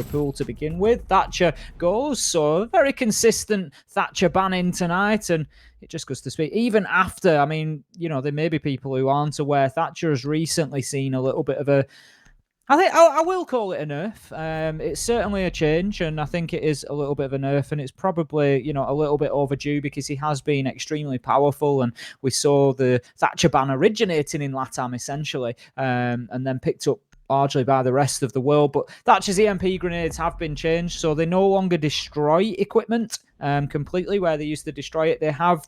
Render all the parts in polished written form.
the pool to begin with. Thatcher goes, so a very consistent Thatcher banning tonight, and it just goes to speak. Even after, I mean, there may be people who aren't aware, Thatcher has recently seen a little bit of a, I think I will call it a nerf. It's certainly a change, and I think it is a little bit of a nerf, and it's probably, a little bit overdue because he has been extremely powerful, and we saw the Thatcher ban originating in LATAM, essentially, and then picked up largely by the rest of the world. But Thatcher's EMP grenades have been changed, so they no longer destroy equipment completely where they used to destroy it. They have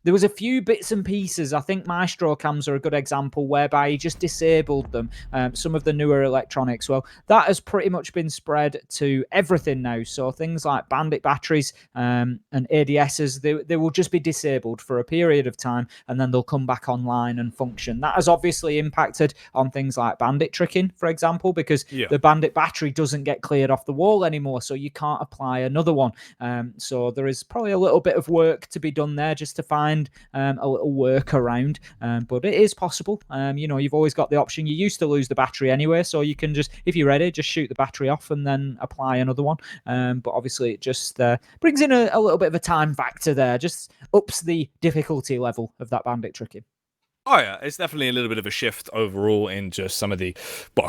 there was a few bits and pieces. I think Maestro cams are a good example whereby he just disabled them. Some of the newer electronics. Well, that has pretty much been spread to everything now. So things like Bandit batteries and ADSs, they will just be disabled for a period of time, and then they'll come back online and function. That has obviously impacted on things like Bandit tricking, for example, because the Bandit battery doesn't get cleared off the wall anymore, so you can't apply another one. So there is probably a little bit of work to be done there just to find a little workaround, but it is possible. You've always got the option. You used to lose the battery anyway, so you can just, if you're ready, just shoot the battery off and then apply another one. But obviously it just brings in a little bit of a time factor there, just ups the difficulty level of that Bandit tricking. Oh yeah, it's definitely a little bit of a shift overall in just some of the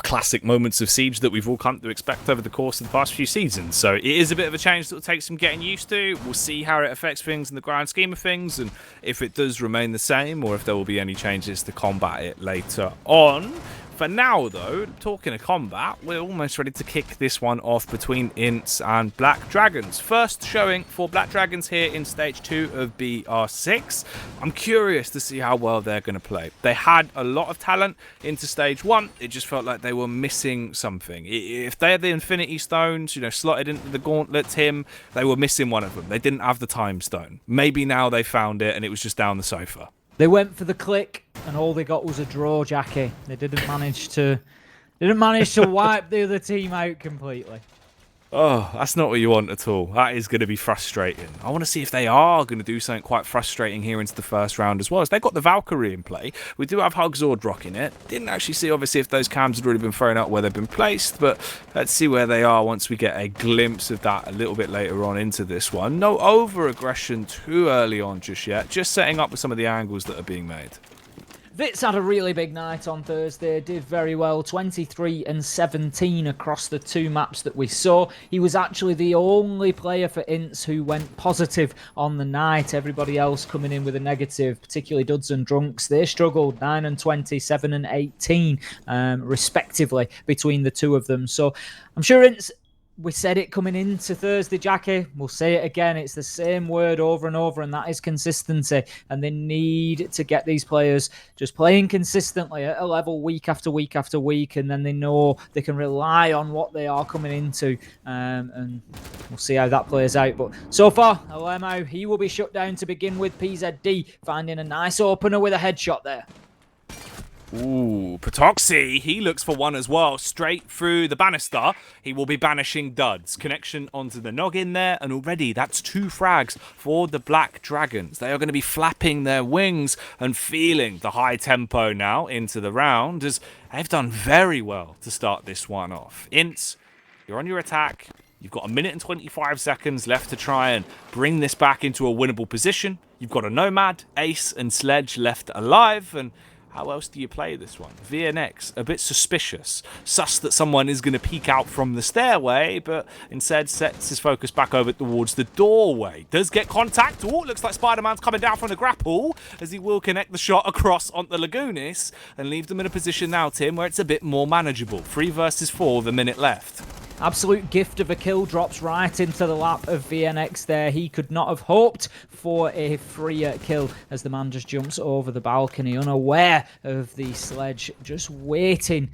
classic moments of Siege that we've all come to expect over the course of the past few seasons. So it is a bit of a change that will take some getting used to. We'll see how it affects things in the grand scheme of things, and if it does remain the same, or if there will be any changes to combat it later on. For now, though, talking of combat, we're almost ready to kick this one off between INTZ and Black Dragons. First showing for Black Dragons here in Stage 2 of BR6. I'm curious to see how well they're going to play. They had a lot of talent into Stage 1. It just felt like they were missing something. If they had the Infinity Stones, slotted into the Gauntlet Team, they were missing one of them. They didn't have the Time Stone. Maybe now they found it and it was just down the sofa. They went for the click, and all they got was a draw, Jackie. They didn't manage to wipe the other team out completely. Oh, that's not what you want at all. That is going to be frustrating. I want to see if they are going to do something quite frustrating here into the first round as well. As they've got the Valkyrie in play. We do have Hugzord rocking it. Didn't actually see, obviously, if those cams had already been thrown out where they've been placed. But let's see where they are once we get a glimpse of that a little bit later on into this one. No over-aggression too early on just yet. Just setting up with some of the angles that are being made. Wits had a really big night on Thursday, did very well, 23 and 17 across the two maps that we saw. He was actually the only player for INTZ who went positive on the night. Everybody else coming in with a negative, particularly Duds and Drunks. They struggled, 9 and 20, 7 and 18, respectively, between the two of them. So I'm sure INTZ, we said it coming into Thursday, Jackie. We'll say it again. It's the same word over and over, and that is consistency. And they need to get these players just playing consistently at a level week after week after week, and then they know they can rely on what they are coming into. And we'll see how that plays out. But so far, Alemo, he will be shut down to begin with. PZD finding a nice opener with a headshot there. Ooh, Protoxy, he looks for one as well, straight through the banister. He will be banishing Duds. Connection onto the noggin there, and already that's 2 frags for the Black Dragons. They are going to be flapping their wings and feeling the high tempo now into the round, as they've done very well to start this one off. INTZ, you're on your attack. You've got 1 minute and 25 seconds left to try and bring this back into a winnable position. You've got a Nomad, Ace, and Sledge left alive, and how else do you play this one? VNX, a bit suspicious. Sus that someone is going to peek out from the stairway, but instead sets his focus back over towards the doorway. Does get contact. Oh, looks like Spider-Man's coming down from the grapple, as he will connect the shot across onto Lagunis, and leave them in a position now, Tim, where it's a bit more manageable. 3 versus 4 with a minute left. Absolute gift of a kill drops right into the lap of VNX there. He could not have hoped for a freer kill as the man just jumps over the balcony, unaware of the Sledge, just waiting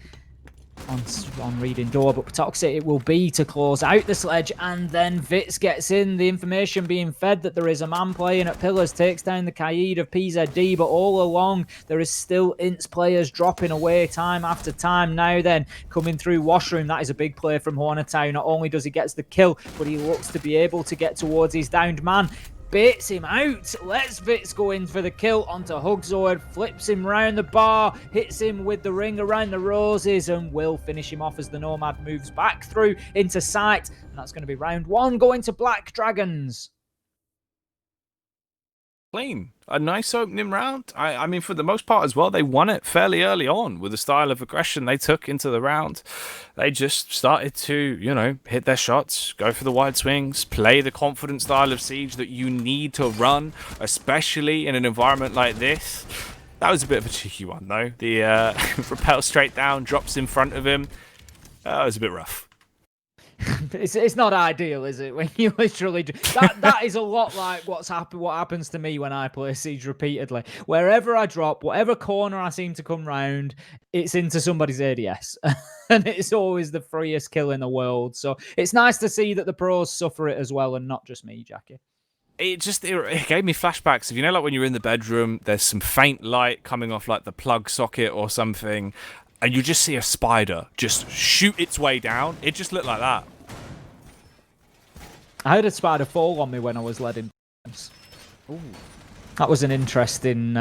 on reading door. But Toxic it will be to close out the Sledge, and then Wits gets in. The information being fed that there is a man playing at Pillars, takes down the Kaid of PZD, but all along there is still INTZ players dropping away time after time. Now then, coming through Washroom, that is a big play from Hornetown. Not only does he get the kill, but he looks to be able to get towards his downed man. baits him out, lets Vitz go in for the kill onto Hugzord, flips him round the bar, hits him with the ring around the roses, and will finish him off as the Nomad moves back through into sight. And that's going to be round 1 going to Black Dragons. Clean. A nice opening round. I mean, for the most part as well, they won it fairly early on with the style of aggression they took into the round. They just started to, you know, hit their shots, go for the wide swings, play the confident style of Siege that you need to run, especially in an environment like this. That was a bit of a cheeky one, though. The rappel straight down, drops in front of him. That was a bit rough. It's not ideal, is it? When you literally do that is a lot like what happens to me when I play Siege repeatedly. Wherever I drop, whatever corner I seem to come round, it's into somebody's ADS, and it's always the freest kill in the world. So it's nice to see that the pros suffer it as well, and not just me, Jackie. It gave me flashbacks of, you know, like when you're in the bedroom, there's some faint light coming off like the plug socket or something, and you just see a spider just shoot its way down. It just looked like that. I had a spider fall on me when I was led in. Ooh. That was an interesting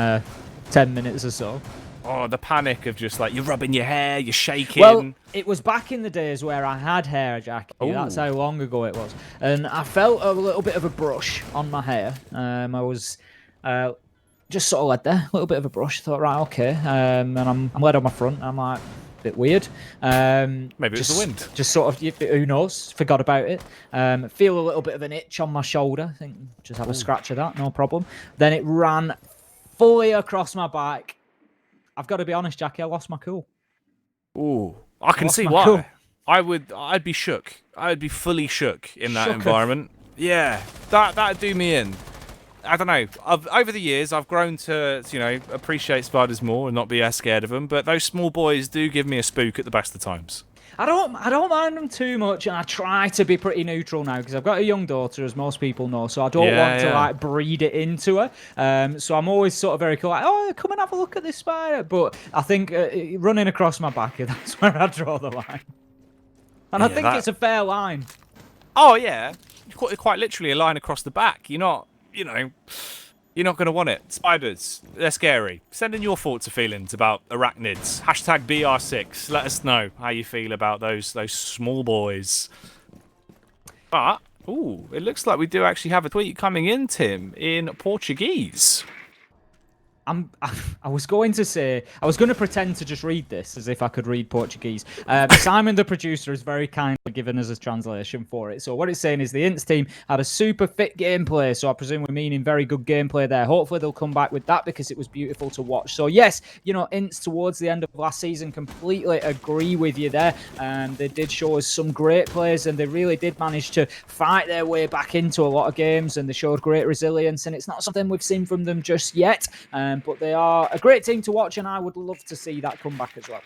10 minutes or so. Oh, the panic of just like, you're rubbing your hair, you're shaking. Well, it was back in the days where I had hair, Jackie. Ooh. That's how long ago it was. And I felt a little bit of a brush on my hair. I was just sort of led there, a little bit of a brush. Thought, right, okay. And I'm led on my front. I'm like, a bit weird. Maybe it was the wind. Just sort of, who knows? Forgot about it. Feel a little bit of an itch on my shoulder. I think just have a scratch of that, no problem. Then it ran fully across my back. I've got to be honest, Jackie, I lost my cool. Ooh, I can see why. Cool. I'd be shook. I'd be fully shook in that environment. Yeah, that'd do me in. I don't know. Over the years, I've grown to, you know, appreciate spiders more and not be as scared of them. But those small boys do give me a spook at the best of times. I don't mind them too much, and I try to be pretty neutral now because I've got a young daughter, as most people know, so I don't want to like breed it into her. So I'm always sort of very cool, like, oh, come and have a look at this spider. But I think running across my back, that's where I draw the line. And I think it's a fair line. Oh yeah, quite literally a line across the back. You're not, you know, you're not going to want it. Spiders, they're scary. Send in your thoughts or feelings about arachnids. Hashtag BR6. Let us know how you feel about those small boys. But, ooh, it looks like we do actually have a tweet coming in, Tim, in Portuguese. I was going to pretend to just read this as if I could read Portuguese. Simon, the producer, has very kindly given us a translation for it. So what it's saying is the Ints team had a super fit gameplay. So I presume we're meaning very good gameplay there. Hopefully they'll come back with that because it was beautiful to watch. So yes, you know, Ints towards the end of last season, completely agree with you there. They did show us some great players, and they really did manage to fight their way back into a lot of games, and they showed great resilience, and it's not something we've seen from them just yet. But they are a great team to watch, and I would love to see that come back as well.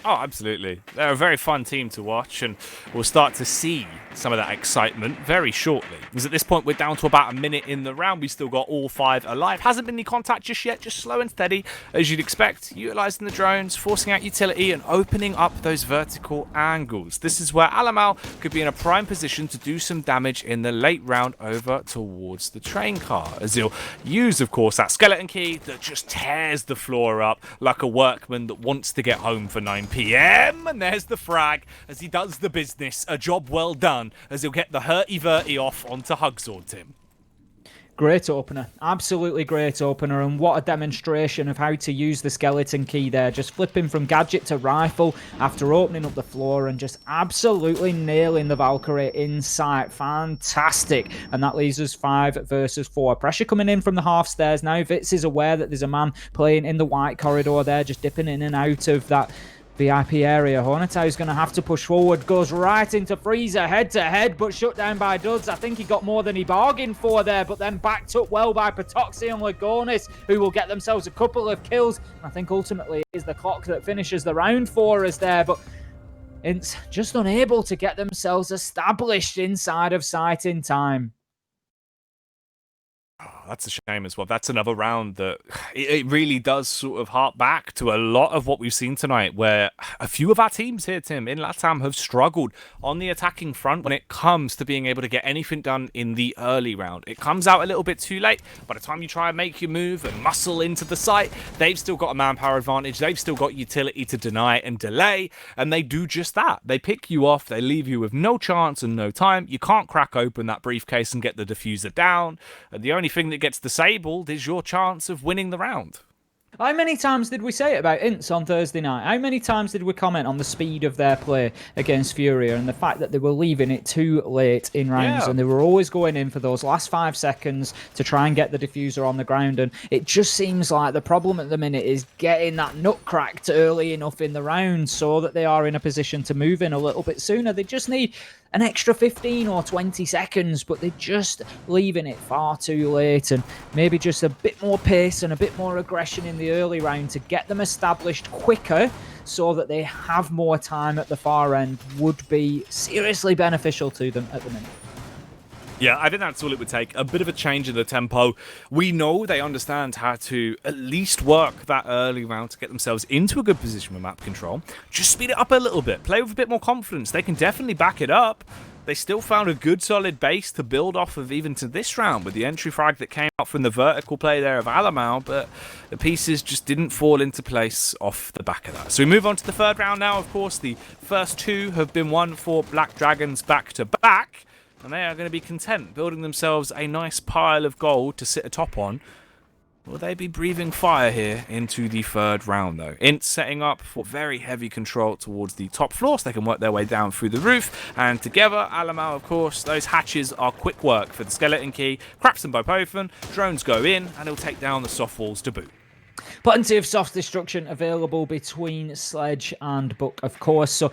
Oh, absolutely. They're a very fun team to watch, and we'll start to see some of that excitement very shortly. Because at this point, we're down to about a minute in the round. We still got all 5 alive. Hasn't been any contact just yet, just slow and steady, as you'd expect. Utilising the drones, forcing out utility, and opening up those vertical angles. This is where Alamal could be in a prime position to do some damage in the late round over towards the train car. As he'll use, of course, that skeleton key that just tears the floor up like a workman that wants to get home for 9 PM, and there's the frag as he does the business. A job well done as he'll get the hurty-verty off onto Hugzord, Tim. Great opener, absolutely great opener, and what a demonstration of how to use the skeleton key there. Just flipping from gadget to rifle after opening up the floor and just absolutely nailing the Valkyrie in sight. Fantastic. And that leaves us 5 versus 4. Pressure coming in from the half stairs now. Vitz is aware that there's a man playing in the white corridor there, just dipping in and out of that VIP area. Hornetau is going to have to push forward, goes right into Freezer head to head, but shut down by Duds. I think he got more than he bargained for there, but then backed up well by Patoxy and Lagonis, who will get themselves a couple of kills. I think ultimately it is the clock that finishes the round for us there, but it's just unable to get themselves established inside of sight in time. that's a shame as well. That's another round that it really does sort of hark back to a lot of what we've seen tonight, where a few of our teams here, Tim, in LATAM have struggled on the attacking front when it comes to being able to get anything done in the early round. It comes out a little bit too late. By the time you try and make your move and muscle into the site, they've still got a manpower advantage. They've still got utility to deny and delay, and they do just that. They pick you off. They leave you with no chance and no time. You can't crack open that briefcase and get the diffuser down. And the only thing that gets disabled is your chance of winning the round. How many times did we say it about INTZ on Thursday night? How many times did we comment on the speed of their play against Furia and the fact that they were leaving it too late in rounds, and they were always going in for those last 5 seconds to try and get the diffuser on the ground? And it just seems like the problem at the minute is getting that nut cracked early enough in the round so that they are in a position to move in a little bit sooner. They just need an extra 15 or 20 seconds, but they're just leaving it far too late, and maybe just a bit more pace and a bit more aggression in the early round to get them established quicker so that they have more time at the far end would be seriously beneficial to them at the minute. Yeah, I think that's all it would take. A bit of a change in the tempo. We know they understand how to at least work that early round to get themselves into a good position with map control. Just speed it up a little bit. Play with a bit more confidence. They can definitely back it up. They still found a good solid base to build off of even to this round with the entry frag that came out from the vertical play there of Alamau, but the pieces just didn't fall into place off the back of that. So we move on to the third round now. Of course, the first 2 have been won for Black Dragons back to back. And they are going to be content, building themselves a nice pile of gold to sit atop on. Will they be breathing fire here into the third round, though? INTZ setting up for very heavy control towards the top floor, so they can work their way down through the roof. And together, Alamau, of course, those hatches are quick work for the skeleton key. Craps them both open, drones go in, and he'll take down the soft walls to boot. Plenty of soft destruction available between Sledge and Book, of course. So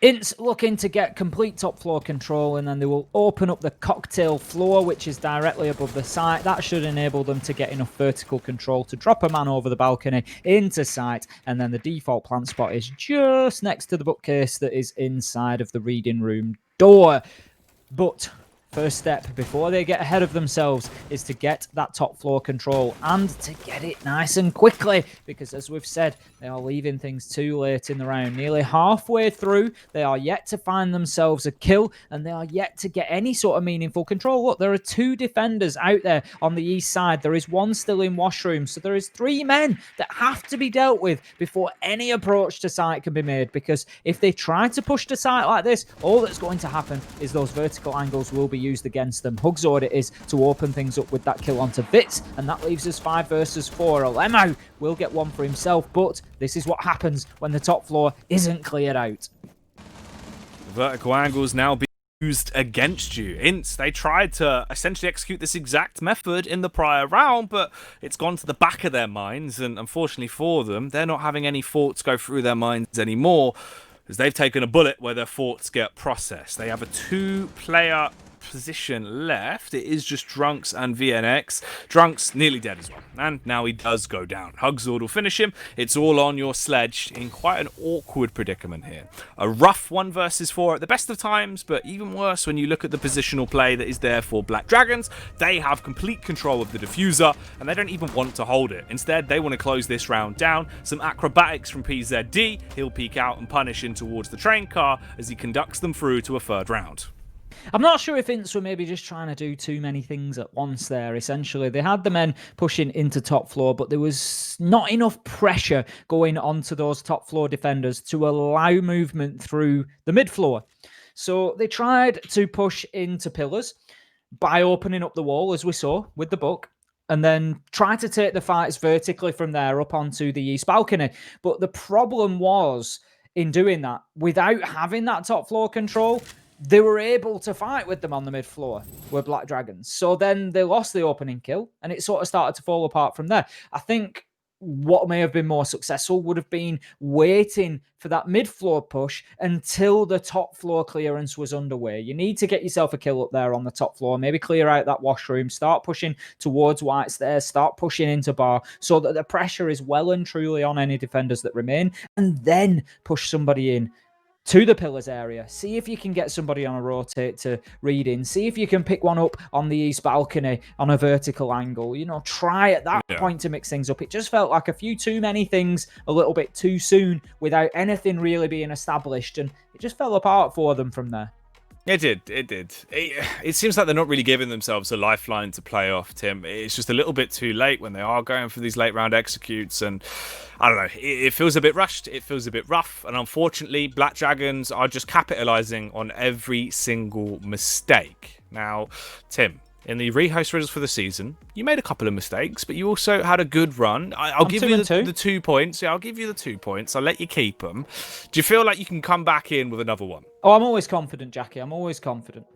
INTZ looking to get complete top floor control, and then they will open up the cocktail floor, which is directly above the site. That should enable them to get enough vertical control to drop a man over the balcony into sight, and then the default plant spot is just next to the bookcase that is inside of the reading room door. But first step before they get ahead of themselves is to get that top floor control and to get it nice and quickly, because as we've said, they are leaving things too late in the round. Nearly halfway through, they are yet to find themselves a kill, and they are yet to get any sort of meaningful control. Look, there are 2 defenders out there on the east side. There is 1 still in washroom, so there is 3 men that have to be dealt with before any approach to site can be made, because if they try to push to site like this, all that's going to happen is those vertical angles will be used against them. Hug's order is to open things up with that kill onto Vitz, and that leaves us 5 versus 4. Alemau will get 1 for himself, but this is what happens when the top floor isn't cleared out. The vertical angles now being used against you. INTZ, they tried to essentially execute this exact method in the prior round, but it's gone to the back of their minds, and unfortunately for them, they're not having any thoughts go through their minds anymore, as they've taken a bullet where their thoughts get processed. They have a 2-player position left. It is just Drunks and VNX. Drunks nearly dead as well, and now he does go down. Hugzord will finish him. It's all on your Sledge in quite an awkward predicament here. A rough 1 versus 4 at the best of times, but even worse when you look at the positional play that is there for Black Dragons. They have complete control of the diffuser, and they don't even want to hold it. Instead, they want to close this round down. Some acrobatics from PZD. He'll peek out and punish in towards the train car as he conducts them through to a third round. I'm not sure if INTZ were maybe just trying to do too many things at once there. Essentially, they had the men pushing into top floor, but there was not enough pressure going onto those top floor defenders to allow movement through the mid floor. So they tried to push into pillars by opening up the wall, as we saw with the Book, and then try to take the fights vertically from there up onto the east balcony. But the problem was, in doing that, without having that top floor control, they were able to fight with them on the mid floor with Black Dragons. So then they lost the opening kill, and it sort of started to fall apart from there. I think what may have been more successful would have been waiting for that mid-floor push until the top floor clearance was underway. You need to get yourself a kill up there on the top floor, maybe clear out that washroom, start pushing towards White Stairs, start pushing into bar so that the pressure is well and truly on any defenders that remain, and then push somebody in to the pillars area. See if you can get somebody on a rotate to read in. See if you can pick one up on the east balcony on a vertical angle. You know, try at that point to mix things up. It just felt like a few too many things a little bit too soon without anything really being established, and it just fell apart for them from there. It did. It seems like they're not really giving themselves a lifeline to play off, Tim. It's just a little bit too late when they are going for these late round executes, and I don't know. It feels a bit rushed. It feels a bit rough, and unfortunately, Black Dragons are just capitalizing on every single mistake. Now, Tim, in the rehost riddles for the season, you made a couple of mistakes, but you also had a good run. I'll give you the 2 points. Yeah, I'll give you the 2 points. I'll let you keep them. Do you feel like you can come back in with another one? Oh, I'm always confident, Jackie. I'm always confident.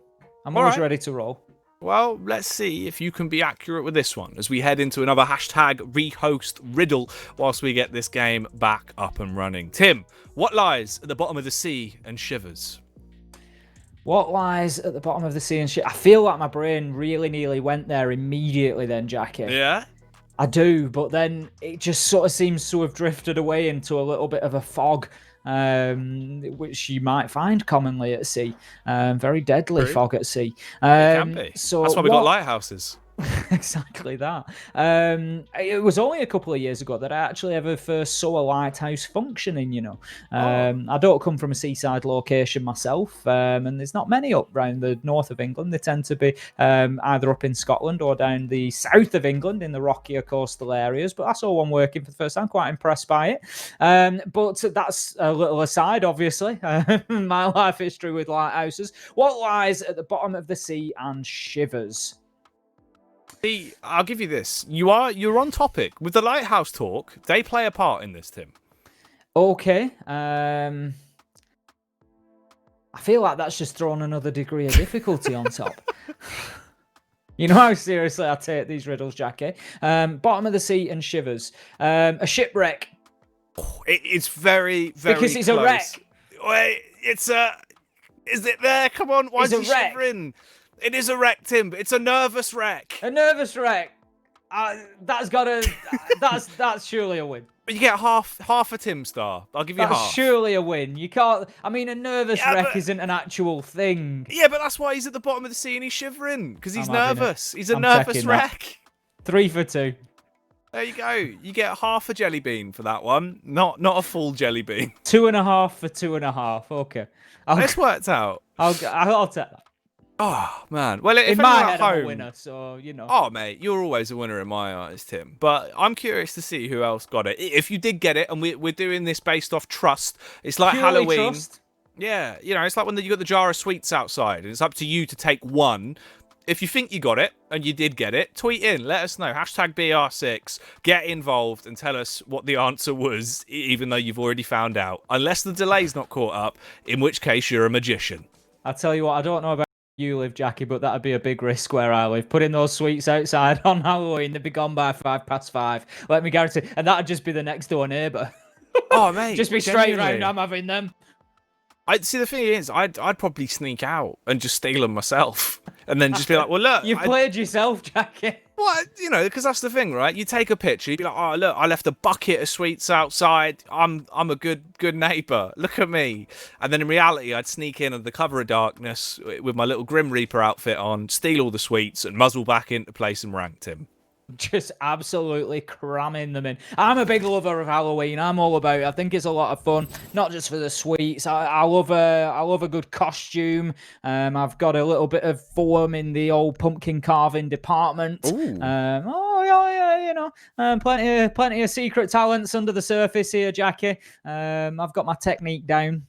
I'm always ready to roll. Well, let's see if you can be accurate with this one as we head into another hashtag rehost riddle whilst we get this game back up and running. Tim, what lies at the bottom of the sea and shivers? What lies at the bottom of the sea and shit? I feel like my brain really nearly went there immediately then, Jackie. Yeah? I do, but then it just sort of seems to have drifted away into a little bit of a fog, which you might find commonly at sea. Very deadly fog at sea. It can be. So that's why we got lighthouses. Exactly that. It was only a couple of years ago that I actually ever first saw a lighthouse functioning, you know. I don't come from a seaside location myself, and there's not many up around the north of England. They tend to be either up in Scotland or down the south of England in the rockier coastal areas. But I saw one working for the first time, quite impressed by it. But that's a little aside, obviously. My life history with lighthouses. What lies at the bottom of the sea and shivers? See, I'll give you this. You're on topic with the lighthouse talk. They play a part in this, Tim. Okay. I feel like that's just thrown another degree of difficulty on top. You know how seriously I take these riddles, Jackie. Bottom of the sea and shivers. A shipwreck. It's very, very because it's close. A wreck. Wait, it's a... Is it there? Come on, why is he shivering? It is a wreck, Tim. It's a nervous wreck. A nervous wreck. That's gotta. That's surely a win. But you get half a Tim star. I'll give you half. That's surely a win. You can't. I mean, a nervous wreck isn't an actual thing. Yeah, but that's why he's at the bottom of the sea and he's shivering because he's nervous. He's a nervous wreck. 3 for 2. There you go. You get half a jelly bean for that one. Not a full jelly bean. 2.5 for 2.5. Okay. This worked out. I'll take that. Oh, man. Well, if in my head, home, I'm a winner, so, you know. Oh, mate, you're always a winner in my eyes, Tim. But I'm curious to see who else got it. If you did get it, and we're doing this based off trust, it's like purely Halloween. Trust. Yeah, you know, it's like when you got the jar of sweets outside, and it's up to you to take one. If you think you got it, and you did get it, tweet in, let us know. Hashtag BR6. Get involved and tell us what the answer was, even though you've already found out. Unless the delay's not caught up, in which case you're a magician. I'll tell you what, I don't know about you live, Jackie, but that'd be a big risk where I live. Putting those sweets outside on Halloween, they'd be gone by 5:05. Let me guarantee. And that'd just be the next door neighbour. Oh, mate. Just be straight round, I'm having them. I see. The thing is, I'd probably sneak out and just steal them myself, and then just be like, "Well, look, you played yourself, Jackie." What? You know, because that's the thing, right? You take a picture, you'd be like, "Oh, look, I left a bucket of sweets outside. I'm a good neighbour. Look at me." And then in reality, I'd sneak in under the cover of darkness with my little Grim Reaper outfit on, steal all the sweets, and muzzle back into place and rank him. Just absolutely cramming them in. I'm a big lover of Halloween. I'm all about it. I think it's a lot of fun, not just for the sweets. I love a good costume. I've got a little bit of form in the old pumpkin carving department. Oh yeah, you know, plenty of secret talents under the surface here, Jackie. I've got my technique down.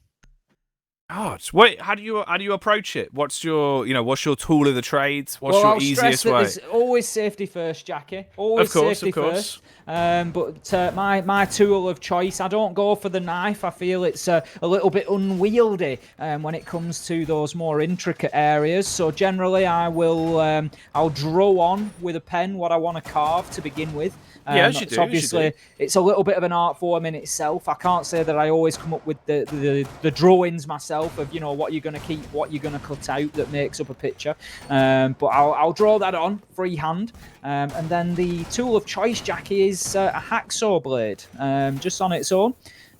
Oh, wait! How do you approach it? What's your tool of the trade? What's your easiest way? It's always safety first, Jackie. Always safety first. But my tool of choice, I don't go for the knife. I feel it's a little bit unwieldy when it comes to those more intricate areas. So generally, I'll draw on with a pen what I want to carve to begin with. Yes, you do. Obviously, it's a little bit of an art form in itself. I can't say that I always come up with the drawings myself of, you know, what you're going to keep, what you're going to cut out that makes up a picture. But I'll draw that on freehand. And then the tool of choice, Jackie, is a hacksaw blade, just on its own.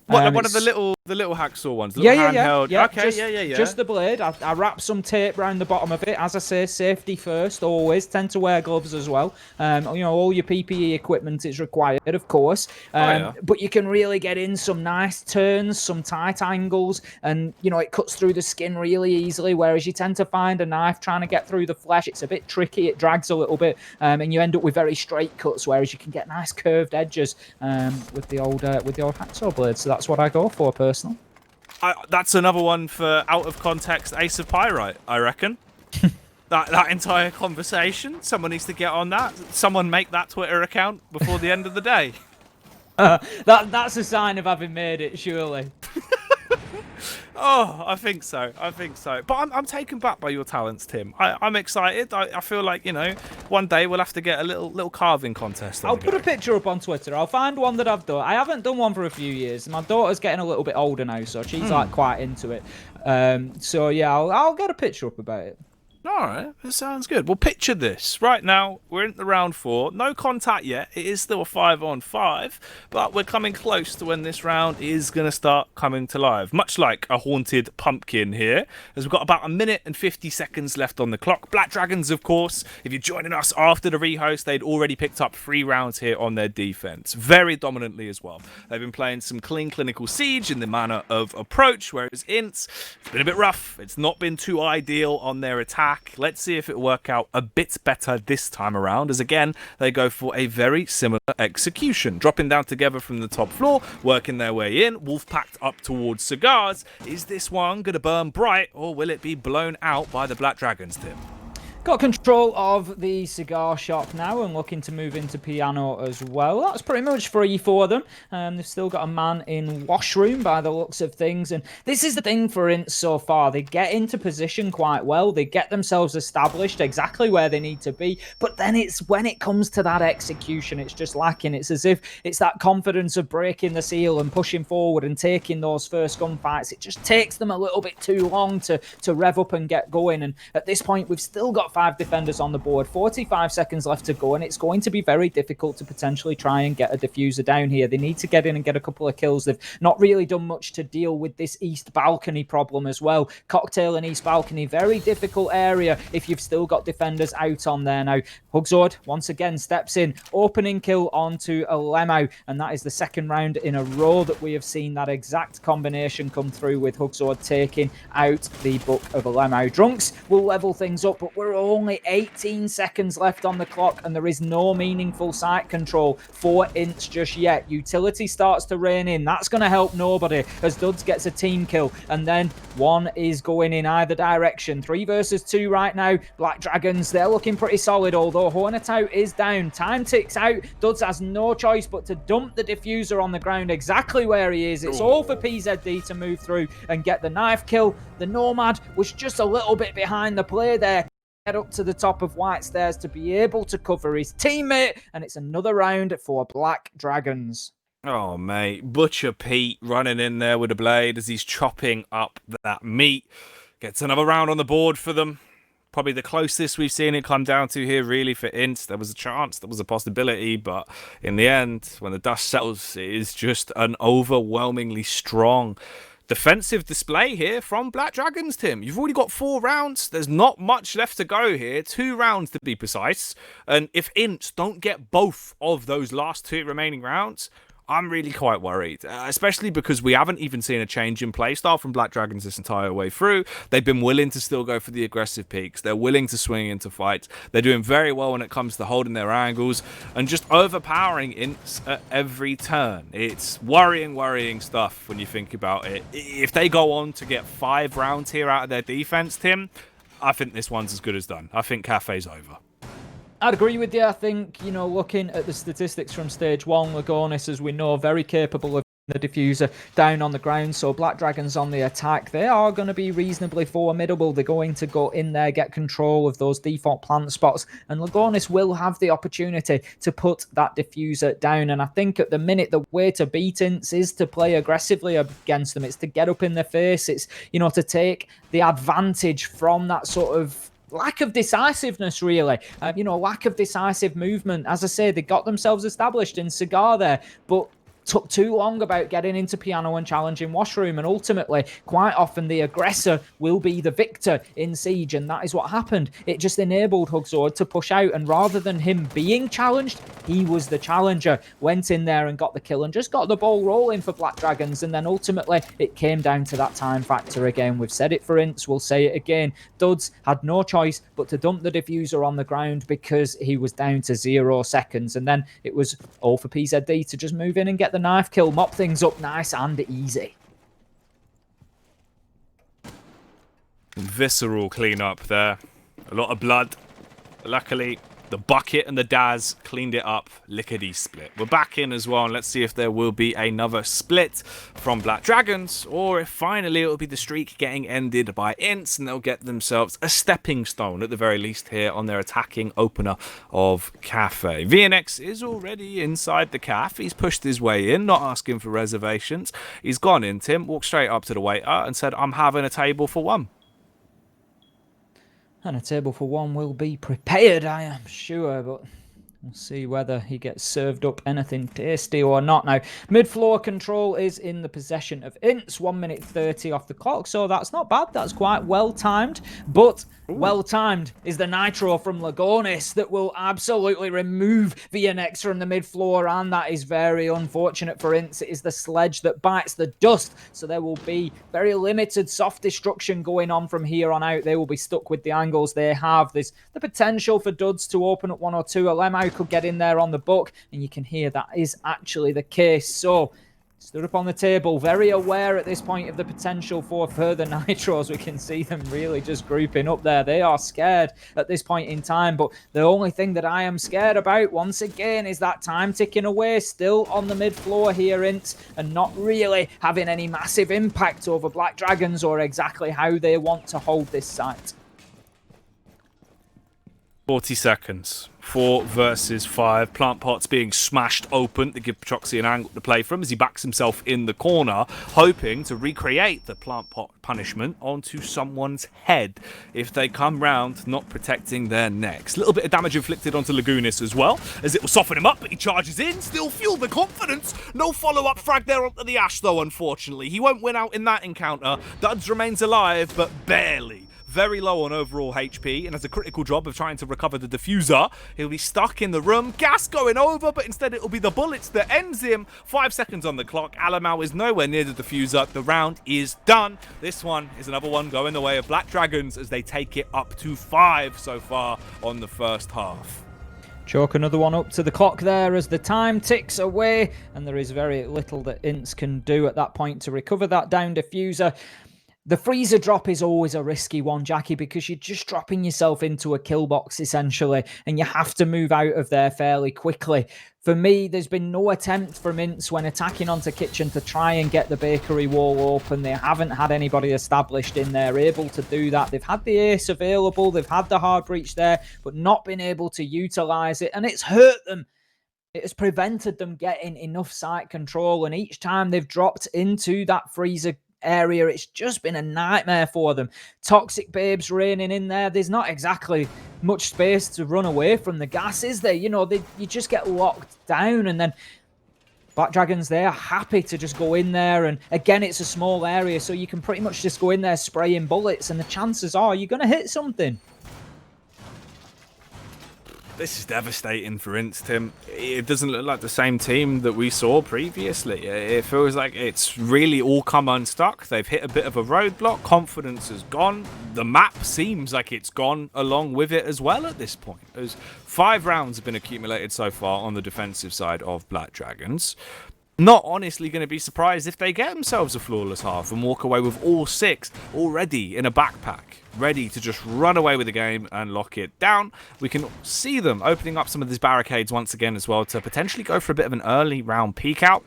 What, one of the The little hacksaw ones. The little handheld. Yeah. Okay, Yeah. Just the blade. I wrap some tape around the bottom of it. As I say, safety first, always. Tend to wear gloves as well. All your PPE equipment is required, of course. But you can really get in some nice turns, some tight angles, and, it cuts through the skin really easily, whereas you tend to find a knife trying to get through the flesh. It's a bit tricky. It drags a little bit, and you end up with very straight cuts, whereas you can get nice curved edges with the old hacksaw blade. So that's what I go for personally. That's another one for out of context Ace of Pyrite, I reckon. that entire conversation. Someone needs to get on that. Someone make that Twitter account before the end of the day. That's a sign of having made it, surely. Oh, I think so. But I'm taken back by your talents, Tim. I'm excited. I feel like, one day we'll have to get a little carving contest. I'll put a picture up on Twitter. I'll find one that I've done. I haven't done one for a few years. My daughter's getting a little bit older now, so she's like quite into it. So yeah, I'll get a picture up about it. All right, that sounds good. Well, picture this. Right now, we're in the round 4. No contact yet. It is still a 5-on-5, but we're coming close to when this round is going to start coming to life. Much like a haunted pumpkin here, as we've got about 1 minute and 50 seconds left on the clock. Black Dragons, of course, if you're joining us after the rehost, they'd already picked up 3 rounds here on their defense. Very dominantly as well. They've been playing some clean clinical siege in the manner of approach, whereas INTZ, it's been a bit rough. It's not been too ideal on their attack. Let's see if it work out a bit better this time around, as again they go for a very similar execution, dropping down together from the top floor, working their way in. Wolf packed up towards cigars. Is this one gonna burn bright, or will it be blown out by the Black Dragons, Tim? Got control of the cigar shop now and looking to move into piano as well. That's pretty much free for them. They've still got a man in washroom by the looks of things. And this is the thing for INTZ so far. They get into position quite well. They get themselves established exactly where they need to be. But then it's when it comes to that execution, it's just lacking. It's as if it's that confidence of breaking the seal and pushing forward and taking those first gunfights. It just takes them a little bit too long to rev up and get going. And at this point, we've still got 5 defenders on the board, 45 seconds left to go, and it's going to be very difficult to potentially try and get a diffuser down here. They need to get in and get a couple of kills. They've not really done much to deal with this east balcony problem as well. Cocktail and east balcony, very difficult area if you've still got defenders out on there now. Hugzord once again steps in, opening kill onto a Lemau, and that is the second round in a row that we have seen that exact combination come through, with Hugzord taking out the Book of a Lemau. Drunks will level things up, but we're only 18 seconds left on the clock, and there is no meaningful sight control for INTZ just yet. Utility starts to rain in. That's going to help nobody, as Duds gets a team kill, and then one is going in either direction. 3 versus 2 right now. Black Dragons, they're looking pretty solid, although Hornetau is down. Time ticks out. Duds has no choice but to dump the diffuser on the ground exactly where he is. It's all for PZD to move through and get the knife kill. The Nomad was just a little bit behind the play there. Up to the top of White Stairs to be able to cover his teammate, and it's another round for Black Dragons. Oh, mate. Butcher Pete running in there with a blade as he's chopping up that meat. Gets another round on the board for them. Probably the closest we've seen it come down to here, really, for INTZ. There was a chance, there was a possibility, but in the end, when the dust settles, it is just an overwhelmingly strong defensive display here from Black Dragons, Tim. You've already got 4 rounds. There's not much left to go here. 2 rounds to be precise. And if INTZ don't get both of those last 2 remaining rounds, I'm really quite worried, especially because we haven't even seen a change in playstyle from Black Dragons this entire way through. They've been willing to still go for the aggressive peaks. They're willing to swing into fights. They're doing very well when it comes to holding their angles and just overpowering INTZ at every turn. It's worrying stuff when you think about it. If they go on to get 5 rounds here out of their defense, Tim, I think this one's as good as done. I think Cafe's over. I'd agree with you. I think, looking at the statistics from stage 1, Lagonis, as we know, very capable of the diffuser down on the ground. So Black Dragons on the attack, they are going to be reasonably formidable. They're going to go in there, get control of those default plant spots, and Lagonis will have the opportunity to put that diffuser down. And I think at the minute, the way to beat INTZ is to play aggressively against them. It's to get up in their face. It's, to take the advantage from that sort of lack of decisiveness, really. Lack of decisive movement. As I say, they got themselves established in Cigar there, but took too long about getting into piano and challenging washroom, and ultimately, quite often, the aggressor will be the victor in Siege, and that is what happened. It just enabled Hugzord to push out, and rather than him being challenged, he was the challenger, went in there and got the kill and just got the ball rolling for Black Dragons, and then ultimately it came down to that time factor again. We've said it for INTZ, we'll say it again. Duds had no choice but to dump the diffuser on the ground because he was down to 0 seconds, and then it was all for PZD to just move in and get the knife kill, mop things up nice and easy. Visceral cleanup there. A lot of blood. Luckily, the bucket and the Daz cleaned it up, lickety-split. We're back in as well, and let's see if there will be another split from Black Dragons, or if finally it will be the streak getting ended by INTZ, and they'll get themselves a stepping stone, at the very least, here on their attacking opener of Cafe. VNX is already inside the caf. He's pushed his way in, not asking for reservations. He's gone in, Tim, walked straight up to the waiter and said, "I'm having a table for one." And a table for one will be prepared, I am sure, but we'll see whether he gets served up anything tasty or not. Now, mid-floor control is in the possession of INTZ, 1 minute 30 off the clock, so that's not bad. That's quite well-timed, but well-timed is the nitro from Lagonis that will absolutely remove VNX from the mid-floor, and that is very unfortunate for INTZ. It is the sledge that bites the dust, so there will be very limited soft destruction going on from here on out. They will be stuck with the angles they have. There's the potential for Duds to open up 1 or 2. Alemau could get in there on the buck, and you can hear that is actually the case. So stood up on the table, very aware at this point of the potential for further nitros. We can see them really just grouping up there. They are scared at this point in time, but the only thing that I am scared about, once again, is that time ticking away, still on the mid-floor here, INTZ, and not really having any massive impact over Black Dragons or exactly how they want to hold this site. 40 seconds. 4 versus 5. Plant pots being smashed open to give Patroxy an angle to play from as he backs himself in the corner, hoping to recreate the plant pot punishment onto someone's head if they come round not protecting their necks. A little bit of damage inflicted onto Lagunis as well, as it will soften him up, but he charges in, still fuel the confidence. No follow-up frag there onto the Ash, though, unfortunately. He won't win out in that encounter. Duds remains alive, but barely. Very low on overall HP, and has a critical job of trying to recover the diffuser. He'll be stuck in the room. Gas going over, but instead it'll be the bullets that ends him. 5 seconds on the clock. Alemau is nowhere near the diffuser. The round is done. This one is another one going the way of Black Dragons as they take it up to 5 so far on the first half. Chalk another one up to the clock there as the time ticks away, and there is very little that INTZ can do at that point to recover that down diffuser. The freezer drop is always a risky one, Jackie, because you're just dropping yourself into a kill box, essentially, and you have to move out of there fairly quickly. For me, there's been no attempt from INTZ when attacking onto Kitchen to try and get the bakery wall open. They haven't had anybody established in there able to do that. They've had the ace available, they've had the hard breach there, but not been able to utilise it, and it's hurt them. It has prevented them getting enough site control, and each time they've dropped into that freezer area, it's just been a nightmare for them. Toxic babes raining in there. There's not exactly much space to run away from the gas, is there? You know, you just get locked down, and then Black Dragons, they are happy to just go in there, and again, it's a small area, so you can pretty much just go in there spraying bullets, and the chances are you're going to hit something. This is devastating for INTZ, Tim. It doesn't look like the same team that we saw previously. It feels like it's really all come unstuck. They've hit a bit of a roadblock. Confidence has gone. The map seems like it's gone along with it as well at this point. As 5 rounds have been accumulated so far on the defensive side of Black Dragons. Not honestly going to be surprised if they get themselves a flawless half and walk away with all 6 already in a backpack, ready to just run away with the game and lock it down. We can see them opening up some of these barricades once again as well to potentially go for a bit of an early round peek out.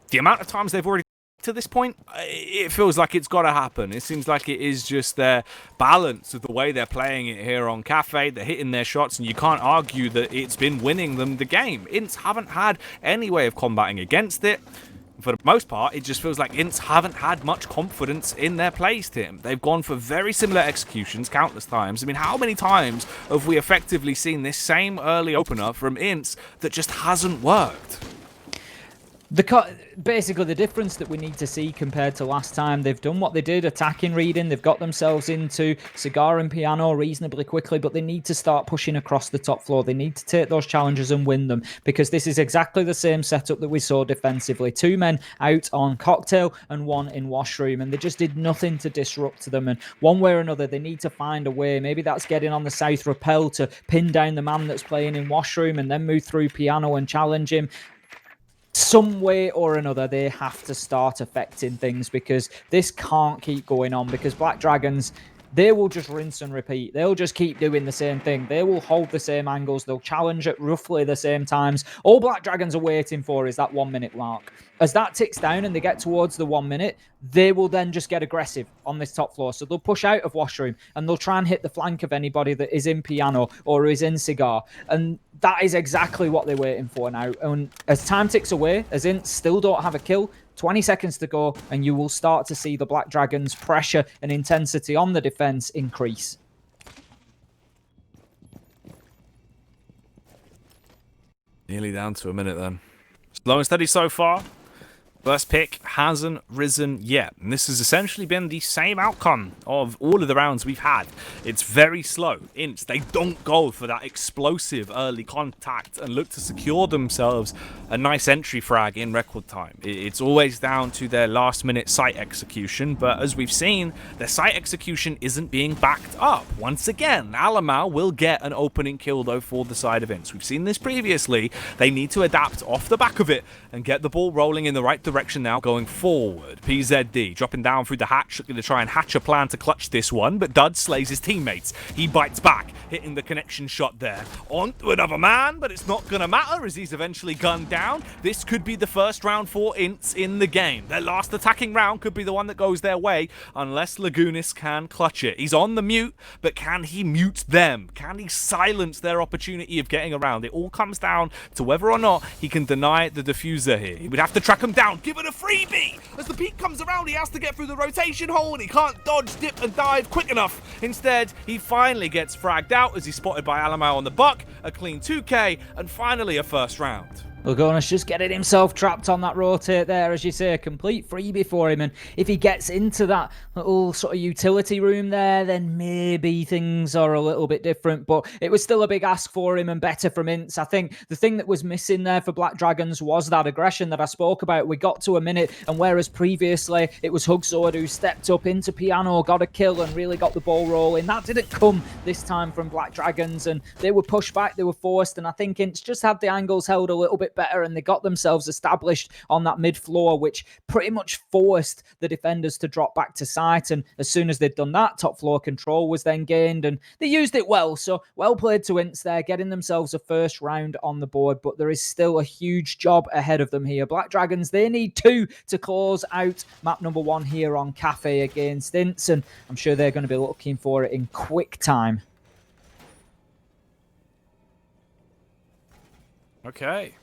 The amount of times they've already to this point, it feels like it's got to happen. It seems like it is just their balance of the way they're playing it here on Cafe. They're hitting their shots, and you can't argue that it's been winning them the game. INTZ haven't had any way of combating against it. For the most part, it just feels like INTZ haven't had much confidence in their plays, Tim. They've gone for very similar executions countless times. I mean, how many times have we effectively seen this same early opener from INTZ that just hasn't worked? Basically, the difference that we need to see compared to last time, they've done what they did, attacking reading. They've got themselves into Cigar and Piano reasonably quickly, but they need to start pushing across the top floor. They need to take those challenges and win them, because this is exactly the same setup that we saw defensively. 2 men out on Cocktail and 1 in Washroom, and they just did nothing to disrupt them. And one way or another, they need to find a way. Maybe that's getting on the South Rappel to pin down the man that's playing in Washroom and then move through Piano and challenge him. Some way or another, they have to start affecting things, because this can't keep going on, because Black Dragons, they will just rinse and repeat. They'll just keep doing the same thing. They will hold the same angles. They'll challenge at roughly the same times. All Black Dragons are waiting for is that 1 minute mark. As that ticks down and they get towards the 1 minute, they will then just get aggressive on this top floor. So they'll push out of Washroom and they'll try and hit the flank of anybody that is in Piano or is in Cigar. And that is exactly what they're waiting for now. And as time ticks away, as INTZ still don't have a kill, 20 seconds to go, and you will start to see the Black Dragons' pressure and intensity on the defense increase. Nearly down to a minute then. Slow and steady so far. First pick hasn't risen yet. And this has essentially been the same outcome of all of the rounds we've had. It's very slow. INTZ, they don't go for that explosive early contact and look to secure themselves a nice entry frag in record time. It's always down to their last minute site execution, but as we've seen, their site execution isn't being backed up. Once again, Alamau will get an opening kill though for the side of INTZ. We've seen this previously. They need to adapt off the back of it and get the ball rolling in the right direction now going forward. PZD dropping down through the hatch, looking to try and hatch a plan to clutch this one, but Dud slays his teammates. He bites back, hitting the connection shot there. On to another man, but it's not gonna matter as he's eventually gunned down. This could be the first round for INTZ in the game. Their last attacking round could be the one that goes their way, unless Lagunis can clutch it. He's on the mute, but can he mute them? Can he silence their opportunity of getting around? It all comes down to whether or not he can deny the diffuser here. He would have to track him down, give it a freebie! As the peak comes around, he has to get through the rotation hole, and he can't dodge, dip, and dive quick enough. Instead, he finally gets fragged out as he's spotted by Alamau on the buck, a clean 2k, and finally a first round. Lagunis just getting himself trapped on that rotate there, as you say, a complete freebie for him. And if he gets into that little sort of utility room there, then maybe things are a little bit different. But it was still a big ask for him and better from INTZ. I think the thing that was missing there for Black Dragons was that aggression that I spoke about. We got to a minute, and whereas previously it was Hugsword who stepped up into Piano, got a kill, and really got the ball rolling, that didn't come this time from Black Dragons. And they were pushed back, they were forced, and I think INTZ just had the angles held a little bit better, and they got themselves established on that mid floor, which pretty much forced the defenders to drop back to site. And as soon as they'd done that, top floor control was then gained, and they used it well. So well played to INTZ there, getting themselves a first round on the board, but there is still a huge job ahead of them here. Black Dragons, they need 2 to close out map number 1 here on Cafe against INTZ, and I'm sure they're going to be looking for it in quick time. Okay.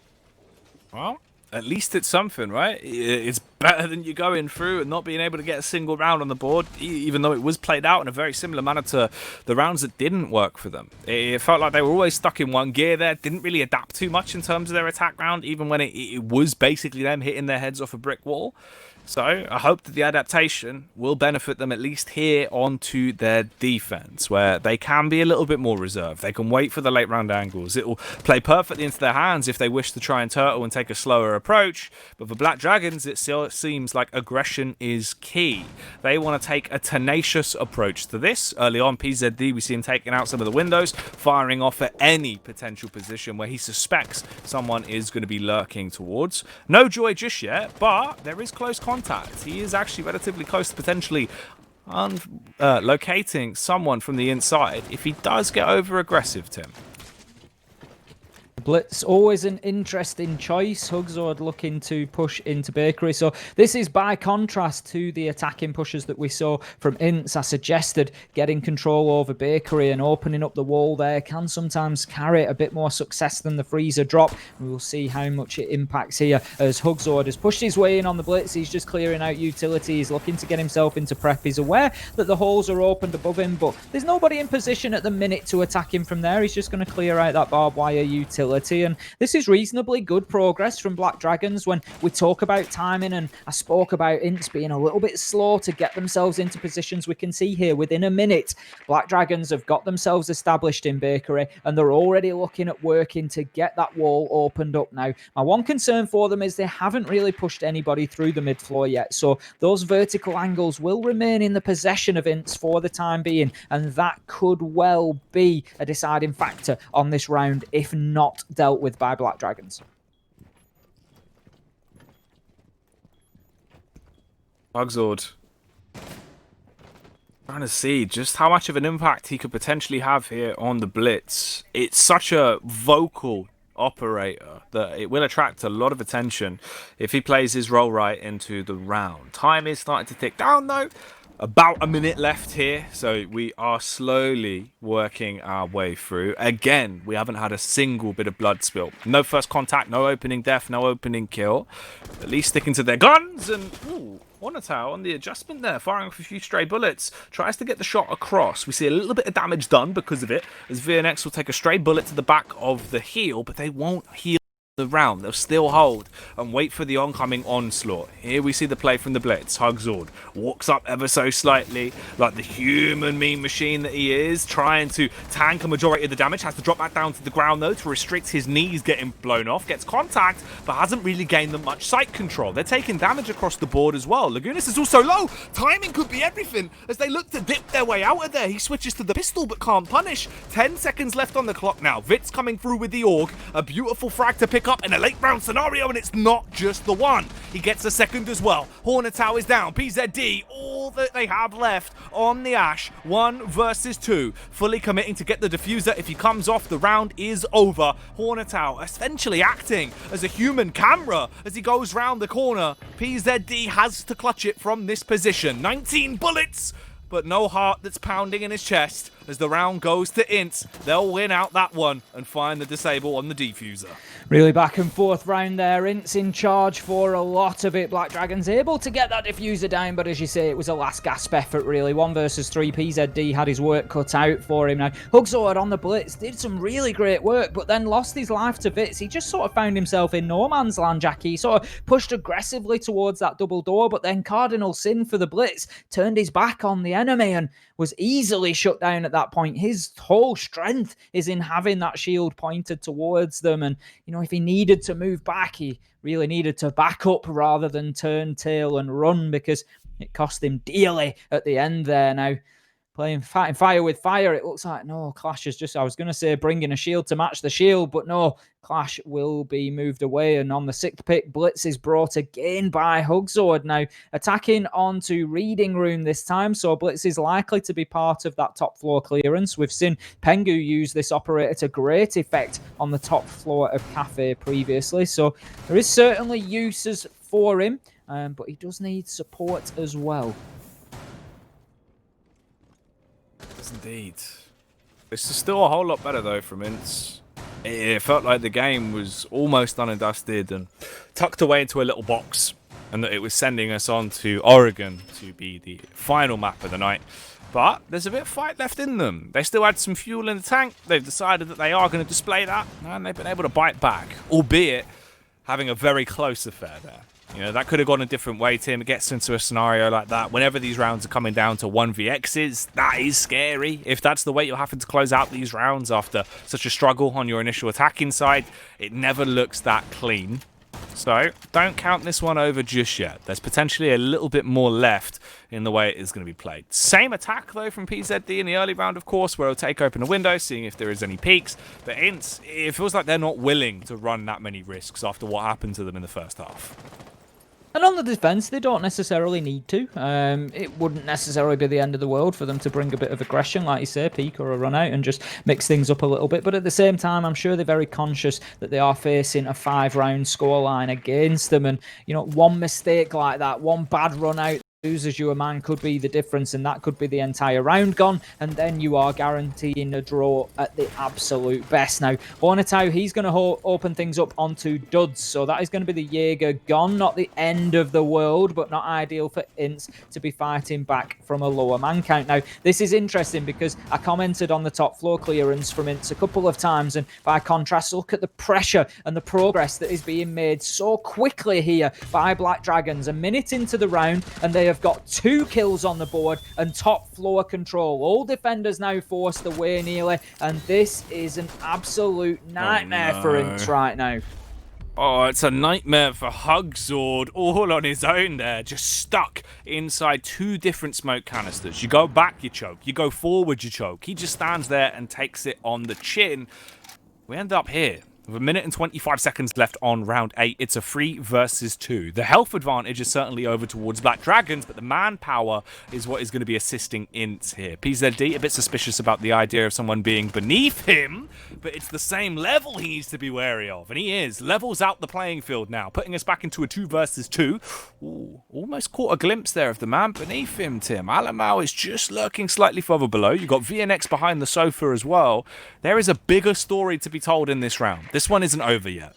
Well, at least it's something, right? It's better than you going through and not being able to get a single round on the board, even though it was played out in a very similar manner to the rounds that didn't work for them. It felt like they were always stuck in one gear there, didn't really adapt too much in terms of their attack round, even when it was basically them hitting their heads off a brick wall. So I hope that the adaptation will benefit them at least here onto their defense, where they can be a little bit more reserved. They can wait for the late round angles. It will play perfectly into their hands if they wish to try and turtle and take a slower approach. But for Black Dragons, it still seems like aggression is key. They want to take a tenacious approach to this. Early on, PZD, we see him taking out some of the windows, firing off at any potential position where he suspects someone is going to be lurking towards. No joy just yet, but there is close contact. He is actually relatively close to potentially locating someone from the inside if he does get over aggressive, Tim. Blitz, always an interesting choice. Hugsword looking to push into Bakery. So this is by contrast to the attacking pushes that we saw from INTZ. I suggested getting control over Bakery and opening up the wall there can sometimes carry a bit more success than the freezer drop. We will see how much it impacts here as Hugsword has pushed his way in on the Blitz. He's just clearing out utility. He's looking to get himself into prep. He's aware that the holes are opened above him, but there's nobody in position at the minute to attack him from there. He's just going to clear out that barbed wire utility. ability. And this is reasonably good progress from Black Dragons. When we talk about timing, and I spoke about INTZ being a little bit slow to get themselves into positions, we can see here within a minute, Black Dragons have got themselves established in Bakery, and they're already looking at working to get that wall opened up now. My one concern for them is they haven't really pushed anybody through the mid floor yet, so those vertical angles will remain in the possession of INTZ for the time being, and that could well be a deciding factor on this round if not dealt with by Black Dragons. Bugzord trying to see just how much of an impact he could potentially have here on the Blitz. It's such a vocal operator that it will attract a lot of attention if he plays his role right into the round. Time is starting to tick down though. About a minute left here, so we are slowly working our way through. Again, we haven't had a single bit of blood spill. No first contact, no opening death, no opening kill. At least sticking to their guns, and ooh, Hornetau on the adjustment there, firing off a few stray bullets. Tries to get the shot across. We see a little bit of damage done because of it, as VNX will take a stray bullet to the back of the heel, but they won't heal the round. They'll still hold and wait for the oncoming onslaught. Here we see the play from the Blitz. Hugzord walks up ever so slightly, like the human mean machine that he is, trying to tank a majority of the damage. Has to drop back down to the ground though to restrict his knees getting blown off. Gets contact, but hasn't really gained them much sight control. They're taking damage across the board as well. Lagunas is also low. Timing could be everything as they look to dip their way out of there. He switches to the pistol but can't punish. 10 seconds left on the clock now. Vitz coming through with the AUG. A beautiful frag to pick up in a late round scenario, and it's not just the one. He gets a second as well. Hornetau is down. PZD, all that they have left on the Ash. 1 versus 2. Fully committing to get the diffuser. If he comes off, the round is over. Hornetau essentially acting as a human camera as he goes round the corner. PZD has to clutch it from this position. 19 bullets, but no heart that's pounding in his chest. As the round goes to INTZ, they'll win out that one and find the disable on the defuser. Really back and forth round there. INTZ in charge for a lot of it. Black Dragons able to get that diffuser down, but as you say, it was a last gasp effort really. 1 versus 3. PZD had his work cut out for him now. Hugzord on the Blitz did some really great work, but then lost his life to Vitz. He just sort of found himself in no man's land, Jackie. He sort of pushed aggressively towards that double door, but then Cardinal Sin for the Blitz turned his back on the enemy and was easily shut down at that point. His whole strength is in having that shield pointed towards them, and you know, if he needed to move back, he really needed to back up rather than turn tail and run, because it cost him dearly at the end there. Now fighting fire with fire, it looks like no, Clash is just, I was going to say bringing a shield to match the shield, but no, Clash will be moved away, and on the 6th pick, Blitz is brought again by Hugzord. Now attacking onto Reading Room this time, so Blitz is likely to be part of that top floor clearance. We've seen Pengu use this operator to great effect on the top floor of Cafe previously, so there is certainly uses for him, but he does need support as well. Indeed. This is still a whole lot better though from INTZ. It felt like the game was almost done and dusted and tucked away into a little box, and that it was sending us on to Oregon to be the final map of the night. But there's a bit of fight left in them. They still had some fuel in the tank. They've decided that they are going to display that, and they've been able to bite back, albeit having a very close affair there. You know, that could have gone a different way, Tim. It gets into a scenario like that. Whenever these rounds are coming down to 1vx's, that is scary. If that's the way you're having to close out these rounds after such a struggle on your initial attacking side, it never looks that clean. So, don't count this one over just yet. There's potentially a little bit more left in the way it is going to be played. Same attack, though, from PZD in the early round, of course, where it'll take open a window, seeing if there is any peaks. But INTZ, it feels like they're not willing to run that many risks after what happened to them in the first half. And on the defense, they don't necessarily need to. It wouldn't necessarily be the end of the world for them to bring a bit of aggression, like you say, peek or a run out, and just mix things up a little bit. But at the same time, I'm sure they're very conscious that they are facing a 5-round scoreline against them. And, you know, one mistake like that, one bad run out, loses you a man could be the difference, and that could be the entire round gone, and then you are guaranteeing a draw at the absolute best. Now, Hornetau, he's going to open things up onto duds, so that is going to be the Jaeger gone. Not the end of the world, but not ideal for INTZ to be fighting back from a lower man count. Now, this is interesting because I commented on the top floor clearance from INTZ a couple of times, and by contrast, look at the pressure and the progress that is being made so quickly here by Black Dragons. A minute into the round, and they have got 2 kills on the board and top floor control. All defenders now forced away nearly, and this is an absolute nightmare for INTZ right now. Oh, it's a nightmare for Hugzord, all on his own there, just stuck inside 2 different smoke canisters. You go back, you choke. You go forward, you choke. He just stands there and takes it on the chin. We end up here with a minute and 25 seconds left on round 8. It's a 3 versus 2. The health advantage is certainly over towards Black Dragons, but the manpower is what is going to be assisting INTZ here. PZD, a bit suspicious about the idea of someone being beneath him, but it's the same level he needs to be wary of, and he is. Levels out the playing field now, putting us back into a 2 versus 2. Ooh, almost caught a glimpse there of the man beneath him, Tim. Alamau is just lurking slightly further below. You've got VNX behind the sofa as well. There is a bigger story to be told in this round. This one isn't over yet.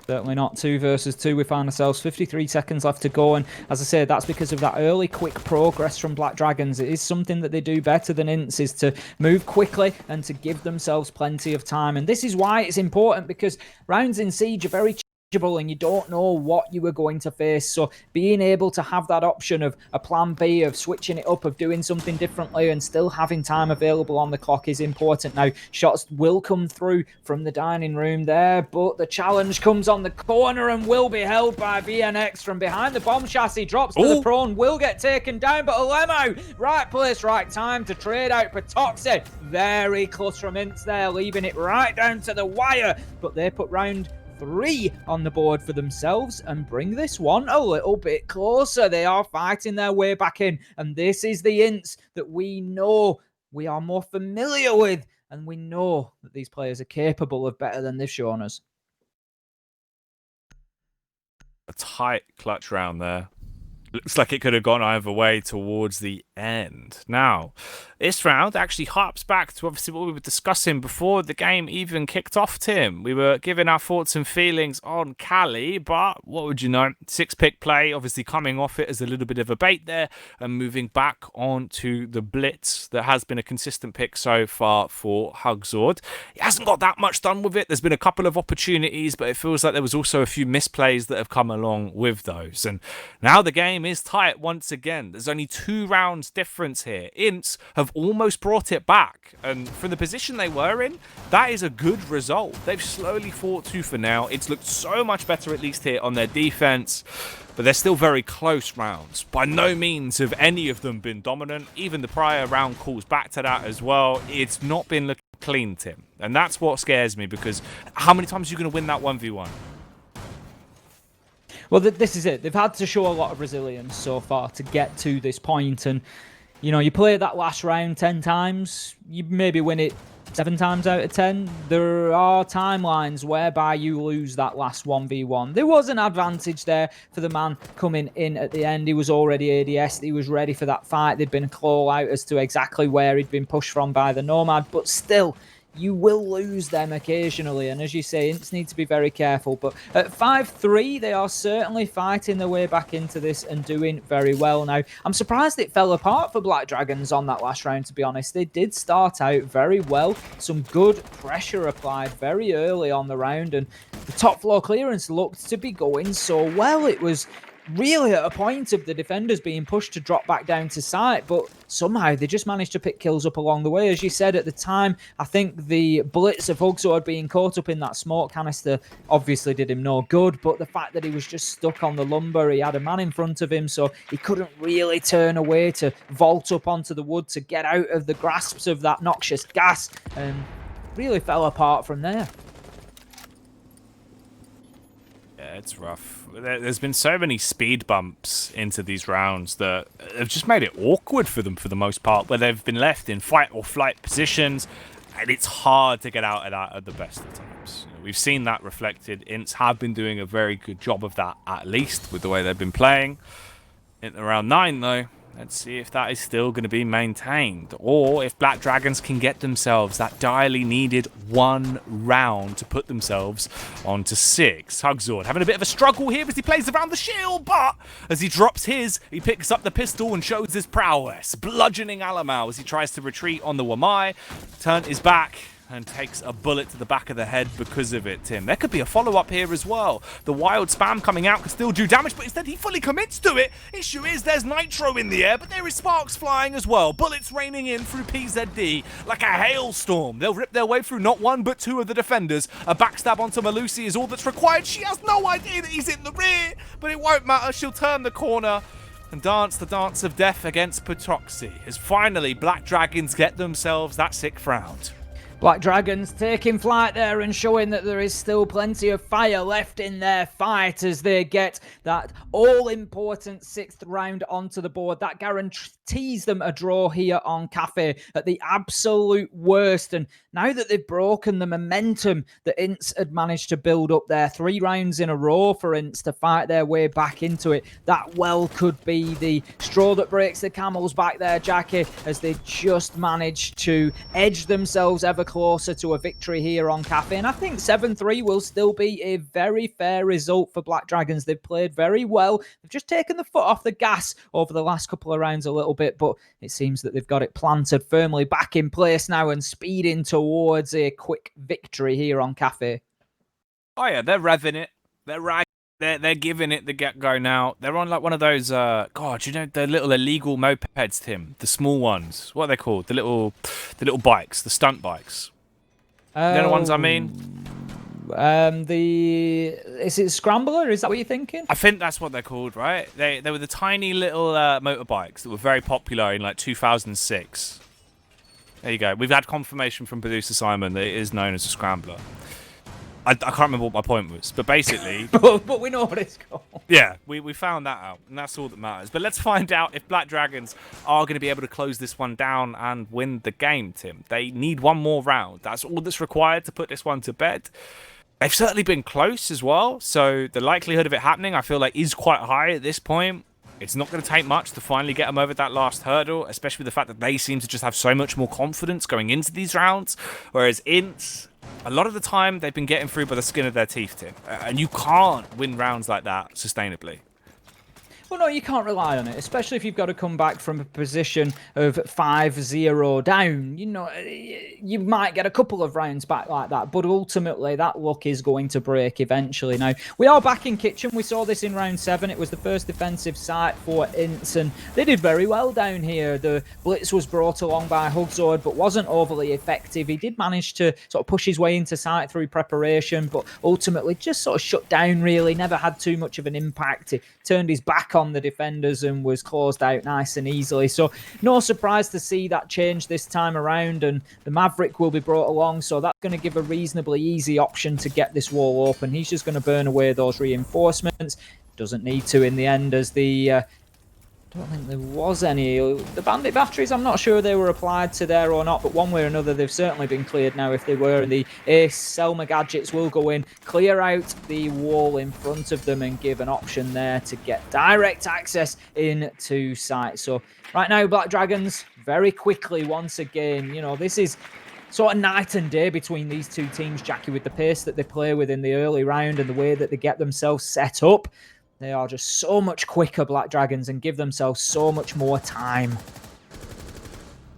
Certainly not 2 versus 2. We find ourselves 53 seconds left to go, and as I said, that's because of that early quick progress from Black Dragons. It is something that they do better than INTZ, is to move quickly and to give themselves plenty of time. And this is why it's important, because rounds in Siege are very and you don't know what you are going to face. So being able to have that option of a plan B, of switching it up, of doing something differently and still having time available on the clock is important. Now, shots will come through from the dining room there, but the challenge comes on the corner and will be held by VNX from behind the bomb chassis. Drops to the prone, will get taken down, but Alemo, right place, right time to trade out Patoxy. Very close from INTZ there, leaving it right down to the wire, but they put round 3 on the board for themselves and bring this one a little bit closer. They are fighting their way back in, and this is the INTZ that we know, we are more familiar with, and we know that these players are capable of better than they've shown us. A tight clutch round there. Looks like it could have gone either way towards the end. Now, this round actually harps back to obviously what we were discussing before the game even kicked off, Tim. We were giving our thoughts and feelings on Cali, but what would you know? 6-pick play, obviously coming off it as a little bit of a bait there and moving back onto the Blitz that has been a consistent pick so far for Hugzord. He hasn't got that much done with it. There's been a couple of opportunities, but it feels like there was also a few misplays that have come along with those. And now the game is tight once again. There's only 2 rounds difference here. INTZ have almost brought it back, and from the position they were in, that is a good result. They've slowly fought tooth for now. It's looked so much better, at least here on their defense, but they're still very close rounds. By no means have any of them been dominant. Even the prior round calls back to that as well. It's not been looking clean, Tim, and that's what scares me, because how many times are you going to win that 1v1? Well, this is it. They've had to show a lot of resilience so far to get to this point. And, you know, you play that last round 10 times, you maybe win it 7 times out of 10. There are timelines whereby you lose that last 1v1. There was an advantage there for the man coming in at the end. He was already ADS. He was ready for that fight. There'd been a call out as to exactly where he'd been pushed from by the Nomad. But still, you will lose them occasionally, and as you say, INTZ need to be very careful. But at 5-3, they are certainly fighting their way back into this and doing very well. Now, I'm surprised it fell apart for Black Dragons on that last round, to be honest. They did start out very well. Some good pressure applied very early on the round, and the top floor clearance looked to be going so well. It was really at a point of the defenders being pushed to drop back down to site, but somehow they just managed to pick kills up along the way. As you said at the time, I think the blitz of Hugzord being caught up in that smoke canister obviously did him no good, but the fact that he was just stuck on the lumber, he had a man in front of him, so he couldn't really turn away to vault up onto the wood to get out of the grasps of that noxious gas, and really fell apart from there. Yeah, it's rough. There's been so many speed bumps into these rounds that have just made it awkward for them for the most part, where they've been left in fight or flight positions, and it's hard to get out of that at the best of times. You know, we've seen that reflected. INTZ have been doing a very good job of that, at least with the way they've been playing. In round 9, though, let's see if that is still going to be maintained, or if Black Dragons can get themselves that direly needed 1 round to put themselves onto 6. Hugzord having a bit of a struggle here as he plays around the shield, but as he drops his, he picks up the pistol and shows his prowess, bludgeoning Alamau as he tries to retreat on the Wamai, turn his back, and takes a bullet to the back of the head because of it, Tim. There could be a follow-up here as well. The wild spam coming out can still do damage, but instead he fully commits to it. Issue is there's nitro in the air, but there is sparks flying as well. Bullets raining in through PZD like a hailstorm. They'll rip their way through not 1 but 2 of the defenders. A backstab onto Malusi is all that's required. She has no idea that he's in the rear, but it won't matter. She'll turn the corner and dance the dance of death against Potoxy as finally Black Dragons get themselves that 6th round. Black Dragons taking flight there and showing that there is still plenty of fire left in their fight as they get that all-important 6th round onto the board. That guarantees them a draw here on Cafe at the absolute worst. And now that they've broken the momentum that INTZ had managed to build up there, 3 rounds in a row for INTZ to fight their way back into it, that well could be the straw that breaks the camel's back there, Jackie, as they just managed to edge themselves ever closer to a victory here on Cafe. And I think 7-3 will still be a very fair result for Black Dragons. They've played very well. They've just taken the foot off the gas over the last couple of rounds a little bit, but it seems that they've got it planted firmly back in place now and speeding towards a quick victory here on Cafe. Oh yeah, they're revving it. They're giving it the get-go now. They're on like one of those, God, you know, the little illegal mopeds, Tim? The small ones. What are they called? The little bikes, the stunt bikes. You know the ones I mean? Is it Scrambler? Is that what you're thinking? I think that's what they're called, right? They were the tiny little motorbikes that were very popular in like 2006. There you go. We've had confirmation from producer Simon that it is known as a Scrambler. I can't remember what my point was, but basically... but we know what it's called. Yeah, we found that out, and that's all that matters. But let's find out if Black Dragons are going to be able to close this one down and win the game, Tim. They need 1 more round. That's all that's required to put this one to bed. They've certainly been close as well, so the likelihood of it happening, I feel like, is quite high at this point. It's not going to take much to finally get them over that last hurdle, especially with the fact that they seem to just have so much more confidence going into these rounds, whereas INTZ, a lot of the time, they've been getting through by the skin of their teeth, Tim. And you can't win rounds like that sustainably. Well, no, you can't rely on it, especially if you've got to come back from a position of 5-0 down. You know, you might get a couple of rounds back like that, but ultimately that luck is going to break eventually. Now, we are back in Kitchen. We saw this in round 7. It was the first defensive site for INTZ, and they did very well down here. The blitz was brought along by Hugzord, but wasn't overly effective. He did manage to sort of push his way into site through preparation, but ultimately just sort of shut down, really. Never had too much of an impact. He turned his back on the defenders and was closed out nice and easily. So no surprise to see that change this time around, and the Maverick will be brought along, so that's going to give a reasonably easy option to get this wall open. He's just going to burn away those reinforcements. Doesn't need to in the end, as the I don't think there was any. The bandit batteries, I'm not sure they were applied to there or not, but one way or another, they've certainly been cleared now if they were. And the Ace Selma gadgets will go in, clear out the wall in front of them and give an option there to get direct access into site. So right now, Black Dragons, very quickly, once again, you know, this is sort of night and day between these two teams, Jackie, with the pace that they play with in the early round and the way that they get themselves set up. They are just so much quicker, Black Dragons, and give themselves so much more time.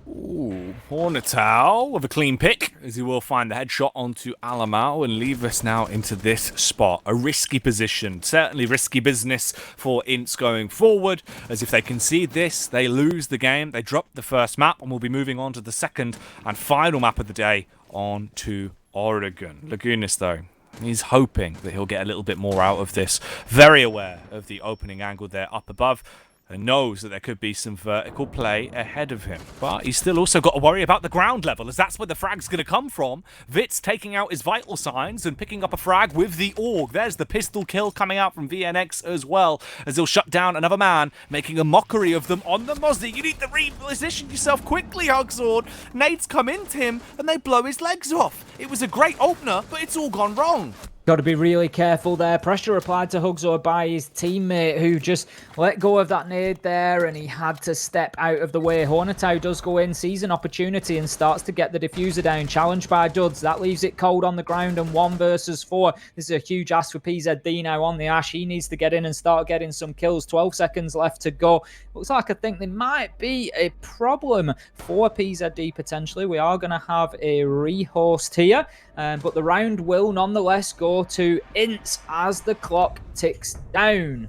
Ooh, Hornetal with a clean pick, as he will find the headshot onto Alamau and leave us now into this spot. A risky position, certainly risky business for INTZ going forward, as if they concede this, they lose the game, they drop the first map, and we'll be moving on to the second and final map of the day, on to Oregon. Lagunas, though, he's hoping that he'll get a little bit more out of this. Very aware of the opening angle there up above, and knows that there could be some vertical play ahead of him. But he's still also got to worry about the ground level, as that's where the frag's going to come from. Vitz taking out his vital signs and picking up a frag with the AUG. There's the pistol kill coming out from VNX as well, as he'll shut down another man, making a mockery of them on the Mozzie. You need to reposition yourself quickly, Hugzord. Nades come into him, and they blow his legs off. It was a great opener, but it's all gone wrong. Got to be really careful there. Pressure applied to Hugzor by his teammate, who just let go of that nade there, and he had to step out of the way. Hornetau does go in, sees an opportunity, and starts to get the diffuser down. Challenged by Duds. That leaves it cold on the ground, and 1 versus 4. This is a huge ask for PZD now on the Ash. He needs to get in and start getting some kills. 12 seconds left to go. Looks like I think there might be a problem for PZD potentially. We are going to have a rehost here, but the round will nonetheless go to INTZ as the clock ticks down.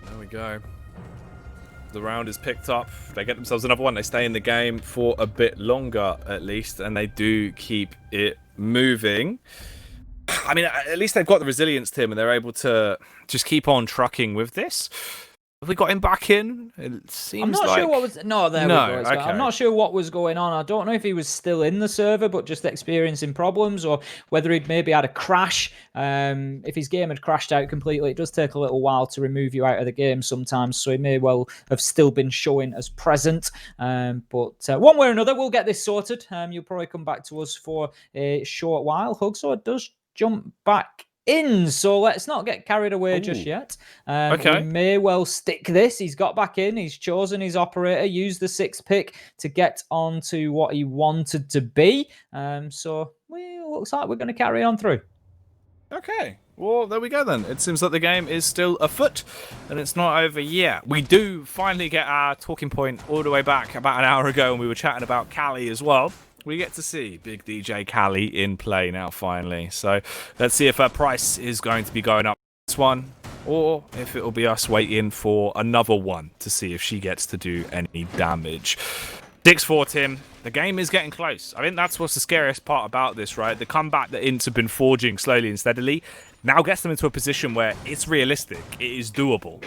There we go. The round is picked up. They get themselves another one. They stay in the game for a bit longer, at least, and they do keep it moving. I mean, at least they've got the resilience, Tim, and they're able to just keep on trucking with this. Have we got him back in? It seems I'm not like... sure what was... No, there we go. Okay. I'm not sure what was going on. I don't know if he was still in the server, but just experiencing problems, or whether he'd maybe had a crash. If his game had crashed out completely, it does take a little while to remove you out of the game sometimes, so he may well have still been showing as present. But one way or another, we'll get this sorted. You'll probably come back to us for a short while. Hugzor does jump back in, so let's not get carried away just yet. Okay. We may well stick this. He's got back in, he's chosen his operator, used the 6th pick to get on to what he wanted to be. So looks like we're going to carry on through. Okay, well, there we go then. It seems like the game is still afoot, and it's not over yet. We do finally get our talking point all the way back about an hour ago, and we were chatting about Cali as well. We get to see Big DJ Cali in play now, finally. So let's see if her price is going to be going up this one, or if it'll be us waiting for another one to see if she gets to do any damage. 6-4, Tim. The game is getting close. I think that's what's the scariest part about this, right? The comeback that INTZ have been forging slowly and steadily now gets them into a position where it's realistic. It is doable.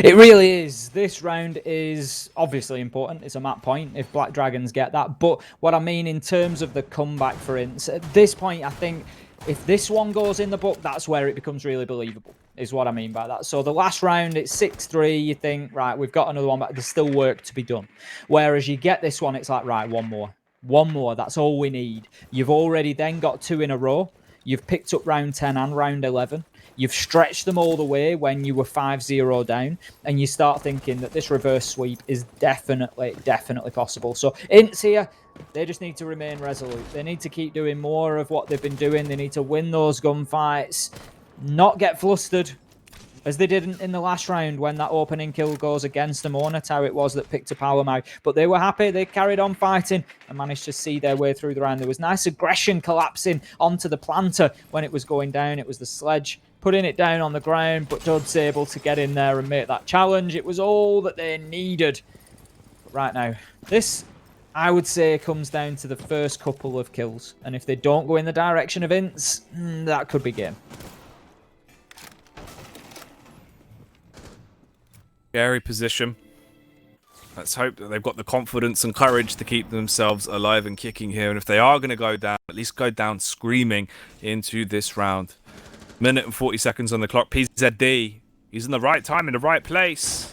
It really is. This round is obviously important. It's a map point if Black Dragons get that. But what I mean in terms of the comeback for INTZ, at this point, I think if this one goes in the book, that's where it becomes really believable, is what I mean by that. So the last round, it's 6-3. You think, right, we've got another one, but there's still work to be done. Whereas you get this one, it's like, right, one more. One more. That's all we need. You've already then got 2 in a row. You've picked up round 10 and round 11. You've stretched them all the way when you were 5-0 down, and you start thinking that this reverse sweep is definitely possible. So INTZ here, they just need to remain resolute. They need to keep doing more of what they've been doing. They need to win those gunfights, not get flustered, as they did in the last round when that opening kill goes against them. Hornetau it was that picked up Alamau. But they were happy. They carried on fighting and managed to see their way through the round. There was nice aggression collapsing onto the planter when it was going down. It was the sledge putting it down on the ground, but Dud's able to get in there and make that challenge. It was all that they needed. But right now, this, I would say, comes down to the first couple of kills. And if they don't go in the direction of INTZ, that could be game. Scary position. Let's hope that they've got the confidence and courage to keep themselves alive and kicking here. And if they are going to go down, at least go down screaming into this round. Minute and 40 seconds on the clock. PZD, he's in the right time, in the right place.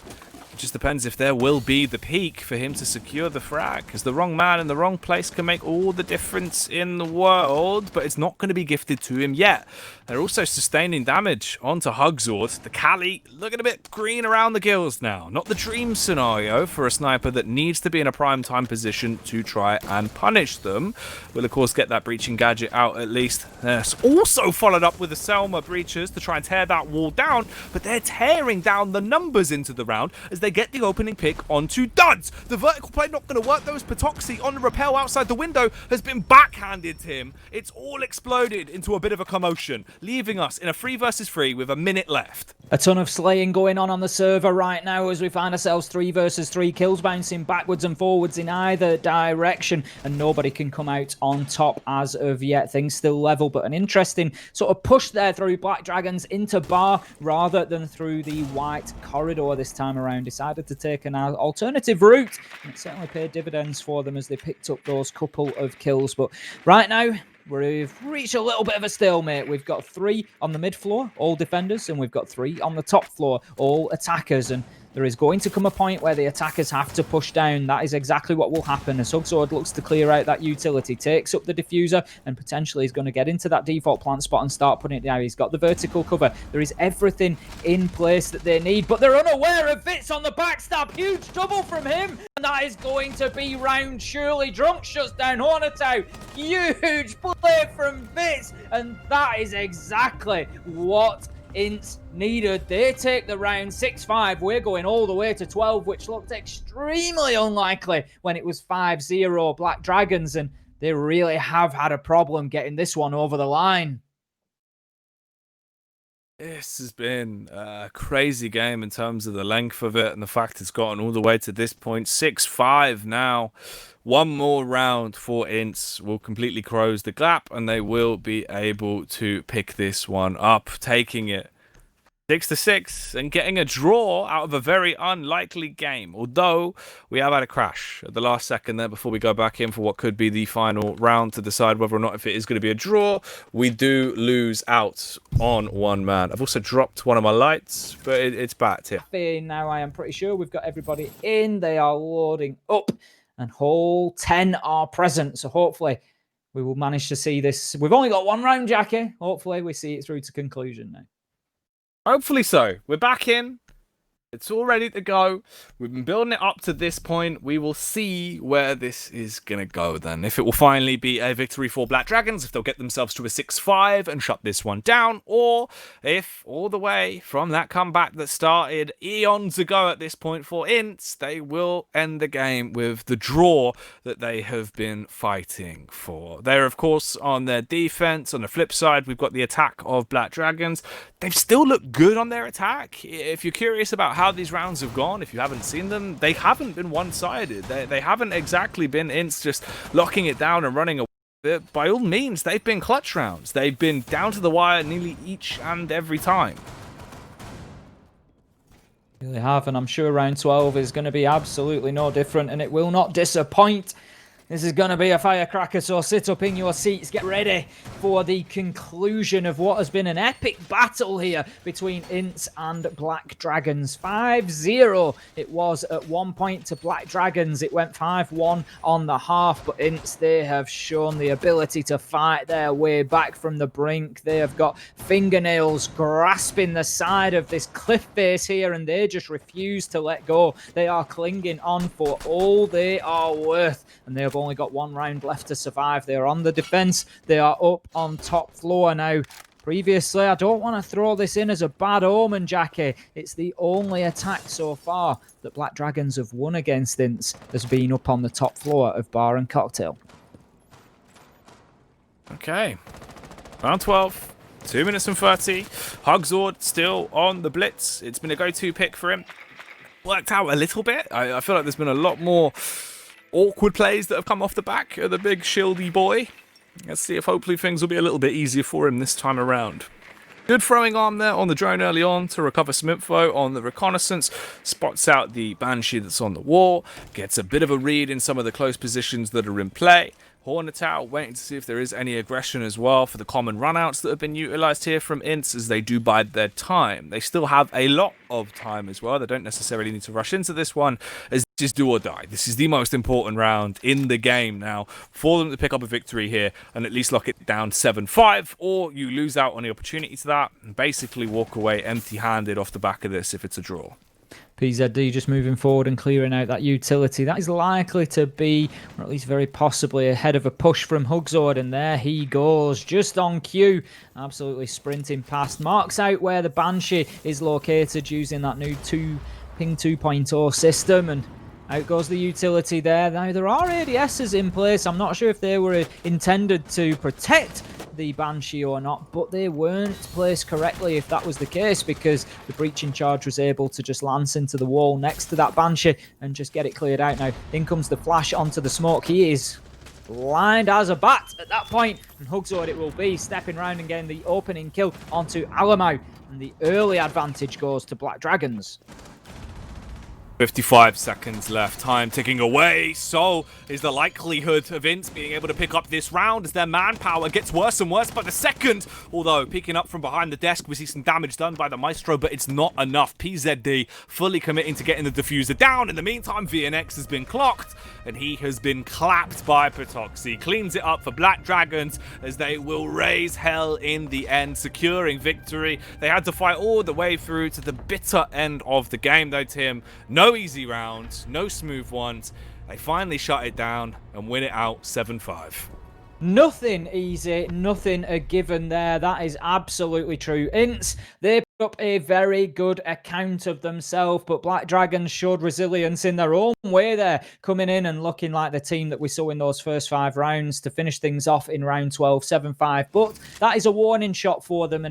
It just depends if there will be the peak for him to secure the frag. Because the wrong man in the wrong place can make all the difference in the world. But it's not going to be gifted to him yet. They're also sustaining damage onto Hugzor. The Cali looking a bit green around the gills now. Not the dream scenario for a sniper that needs to be in a prime time position to try and punish them. We'll, of course, get that breaching gadget out at least. There's also followed up with the Selma breachers to try and tear that wall down. But they're tearing down the numbers into the round as they get the opening pick onto Duds. The vertical play not going to work. Those Patoxy on the rappel outside the window has been backhanded to him. It's all exploded into a bit of a commotion, leaving us in a 3 versus 3 with a minute left. A ton of slaying going on the server right now as we find ourselves 3 versus 3 kills bouncing backwards and forwards in either direction, and nobody can come out on top as of yet. Things still level, but an interesting sort of push there through Black Dragons into bar rather than through the white corridor this time around. Decided to take an alternative route, and it certainly paid dividends for them as they picked up those couple of kills. But right now, we've reached a little bit of a stalemate. We've got 3 on the mid floor, all defenders, and we've got 3 on the top floor, all attackers. And There is going to come a point where the attackers have to push down. That is exactly what will happen as Hugsword looks to clear out that utility, takes up the diffuser, and potentially is going to get into that default plant spot and start putting it down. He's got the vertical cover. There is everything in place that they need, but they're unaware of Vitz on the backstab. Huge double from him, and that is going to be round surely. Drunk shuts down Hornetau. Huge play from Vitz, and that is exactly what INTZ needed. They take the round 6-5. We're going all the way to 12, which looked extremely unlikely when it was 5-0 Black Dragons, and they really have had a problem getting this one over the line. This has been a crazy game in terms of the length of it and the fact it's gotten all the way to this point. 6-5 now. One more round for INTZ will completely close the gap, and they will be able to pick this one up, taking it 6-6 and getting a draw out of a very unlikely game. Although we have had a crash at the last second there before we go back in for what could be the final round to decide whether or not if it is going to be a draw. We do lose out on one man. I've also dropped one of my lights, but it's back here. Now I am pretty sure we've got everybody in. They are loading up, and whole 10 are present. So hopefully we will manage to see this. We've only got one round, Jackie. Hopefully we see it through to conclusion now. Hopefully so. We're back in. It's all ready to go. We've been building it up to this point. We will see where this is going to go then. If it will finally be a victory for Black Dragons, if they'll get themselves to a 6-5 and shut this one down, or if all the way from that comeback that started eons ago at this point for INTZ, they will end the game with the draw that they have been fighting for. They're, of course, on their defense. On the flip side, we've got the attack of Black Dragons. They've still looked good on their attack. If you're curious about how these rounds have gone, if you haven't seen them, they haven't been one-sided. They haven't exactly been INTZ just locking it down and running away. By all means, they've been clutch rounds. They've been down to the wire nearly each and every time. They have, and I'm sure round 12 is going to be absolutely no different, and it will not disappoint. This is going to be a firecracker, so sit up in your seats. Get ready for the conclusion of what has been an epic battle here between INTZ and Black Dragons. 5-0 it was at one point to Black Dragons. It went 5-1 on the half, but INTZ, they have shown the ability to fight their way back from the brink. They have got fingernails grasping the side of this cliff face here, and they just refuse to let go. They are clinging on for all they are worth, and they have only got one round left to survive. They are on the defense. They are up on top floor now. Previously, I don't want to throw this in as a bad omen, Jackie. It's the only attack so far that Black Dragons have won against INTZ has been up on the top floor of Bar and Cocktail. Okay. Round 12. 2 minutes and 30. Hugsword still on the blitz. It's been a go-to pick for him. Worked out a little bit. I feel like there's been a lot more awkward plays that have come off the back of the big shieldy boy. Let's see if hopefully things will be a little bit easier for him this time around. Good throwing arm there on the drone early on to recover some info on the reconnaissance. Spots out the Banshee that's on the wall. Gets a bit of a read in some of the close positions that are in play. Hornetau waiting to see if there is any aggression as well for the common runouts that have been utilised here from INTZ, as they do bide their time. They still have a lot of time as well. They don't necessarily need to rush into this one, as this is do or die. This is the most important round in the game now for them to pick up a victory here and at least lock it down 7-5, or you lose out on the opportunity to that and basically walk away empty-handed off the back of this if it's a draw. PZD just moving forward and clearing out that utility. That is likely to be, or at least very possibly, ahead of a push from Hugsword, and there he goes, just on cue, absolutely sprinting past. Marks out where the Banshee is located using that new Ping 2.0 system, and out goes the utility there. Now, there are ADSs in place. I'm not sure if they were intended to protect the Banshee or not, but they weren't placed correctly if that was the case, because the breaching charge was able to just lance into the wall next to that Banshee and just get it cleared out. Now, in comes the flash onto the smoke. He is blind as a bat at that point, and Hugsword it will be, stepping round and getting the opening kill onto Alamo, and the early advantage goes to Black Dragons. 55 seconds left, time ticking away. So is the likelihood of INTZ being able to pick up this round as their manpower gets worse and worse by the second. Although peeking up from behind the desk, we see some damage done by the Maestro, but it's not enough. PZD fully committing to getting the diffuser down. In the meantime, VNX has been clocked and he has been clapped by Patoxy. Cleans it up for Black Dragons as they will raise hell in the end, securing victory. They had to fight all the way through to the bitter end of the game though, Tim. No easy rounds, no smooth ones. They finally shut it down and win it out 7-5. Nothing easy, nothing a given there. That is absolutely true. INTZ, they put up a very good account of themselves, but Black Dragons showed resilience in their own way there, coming in and looking like the team that we saw in those first 5 rounds to finish things off in round 12, 7-5. But that is a warning shot for them, and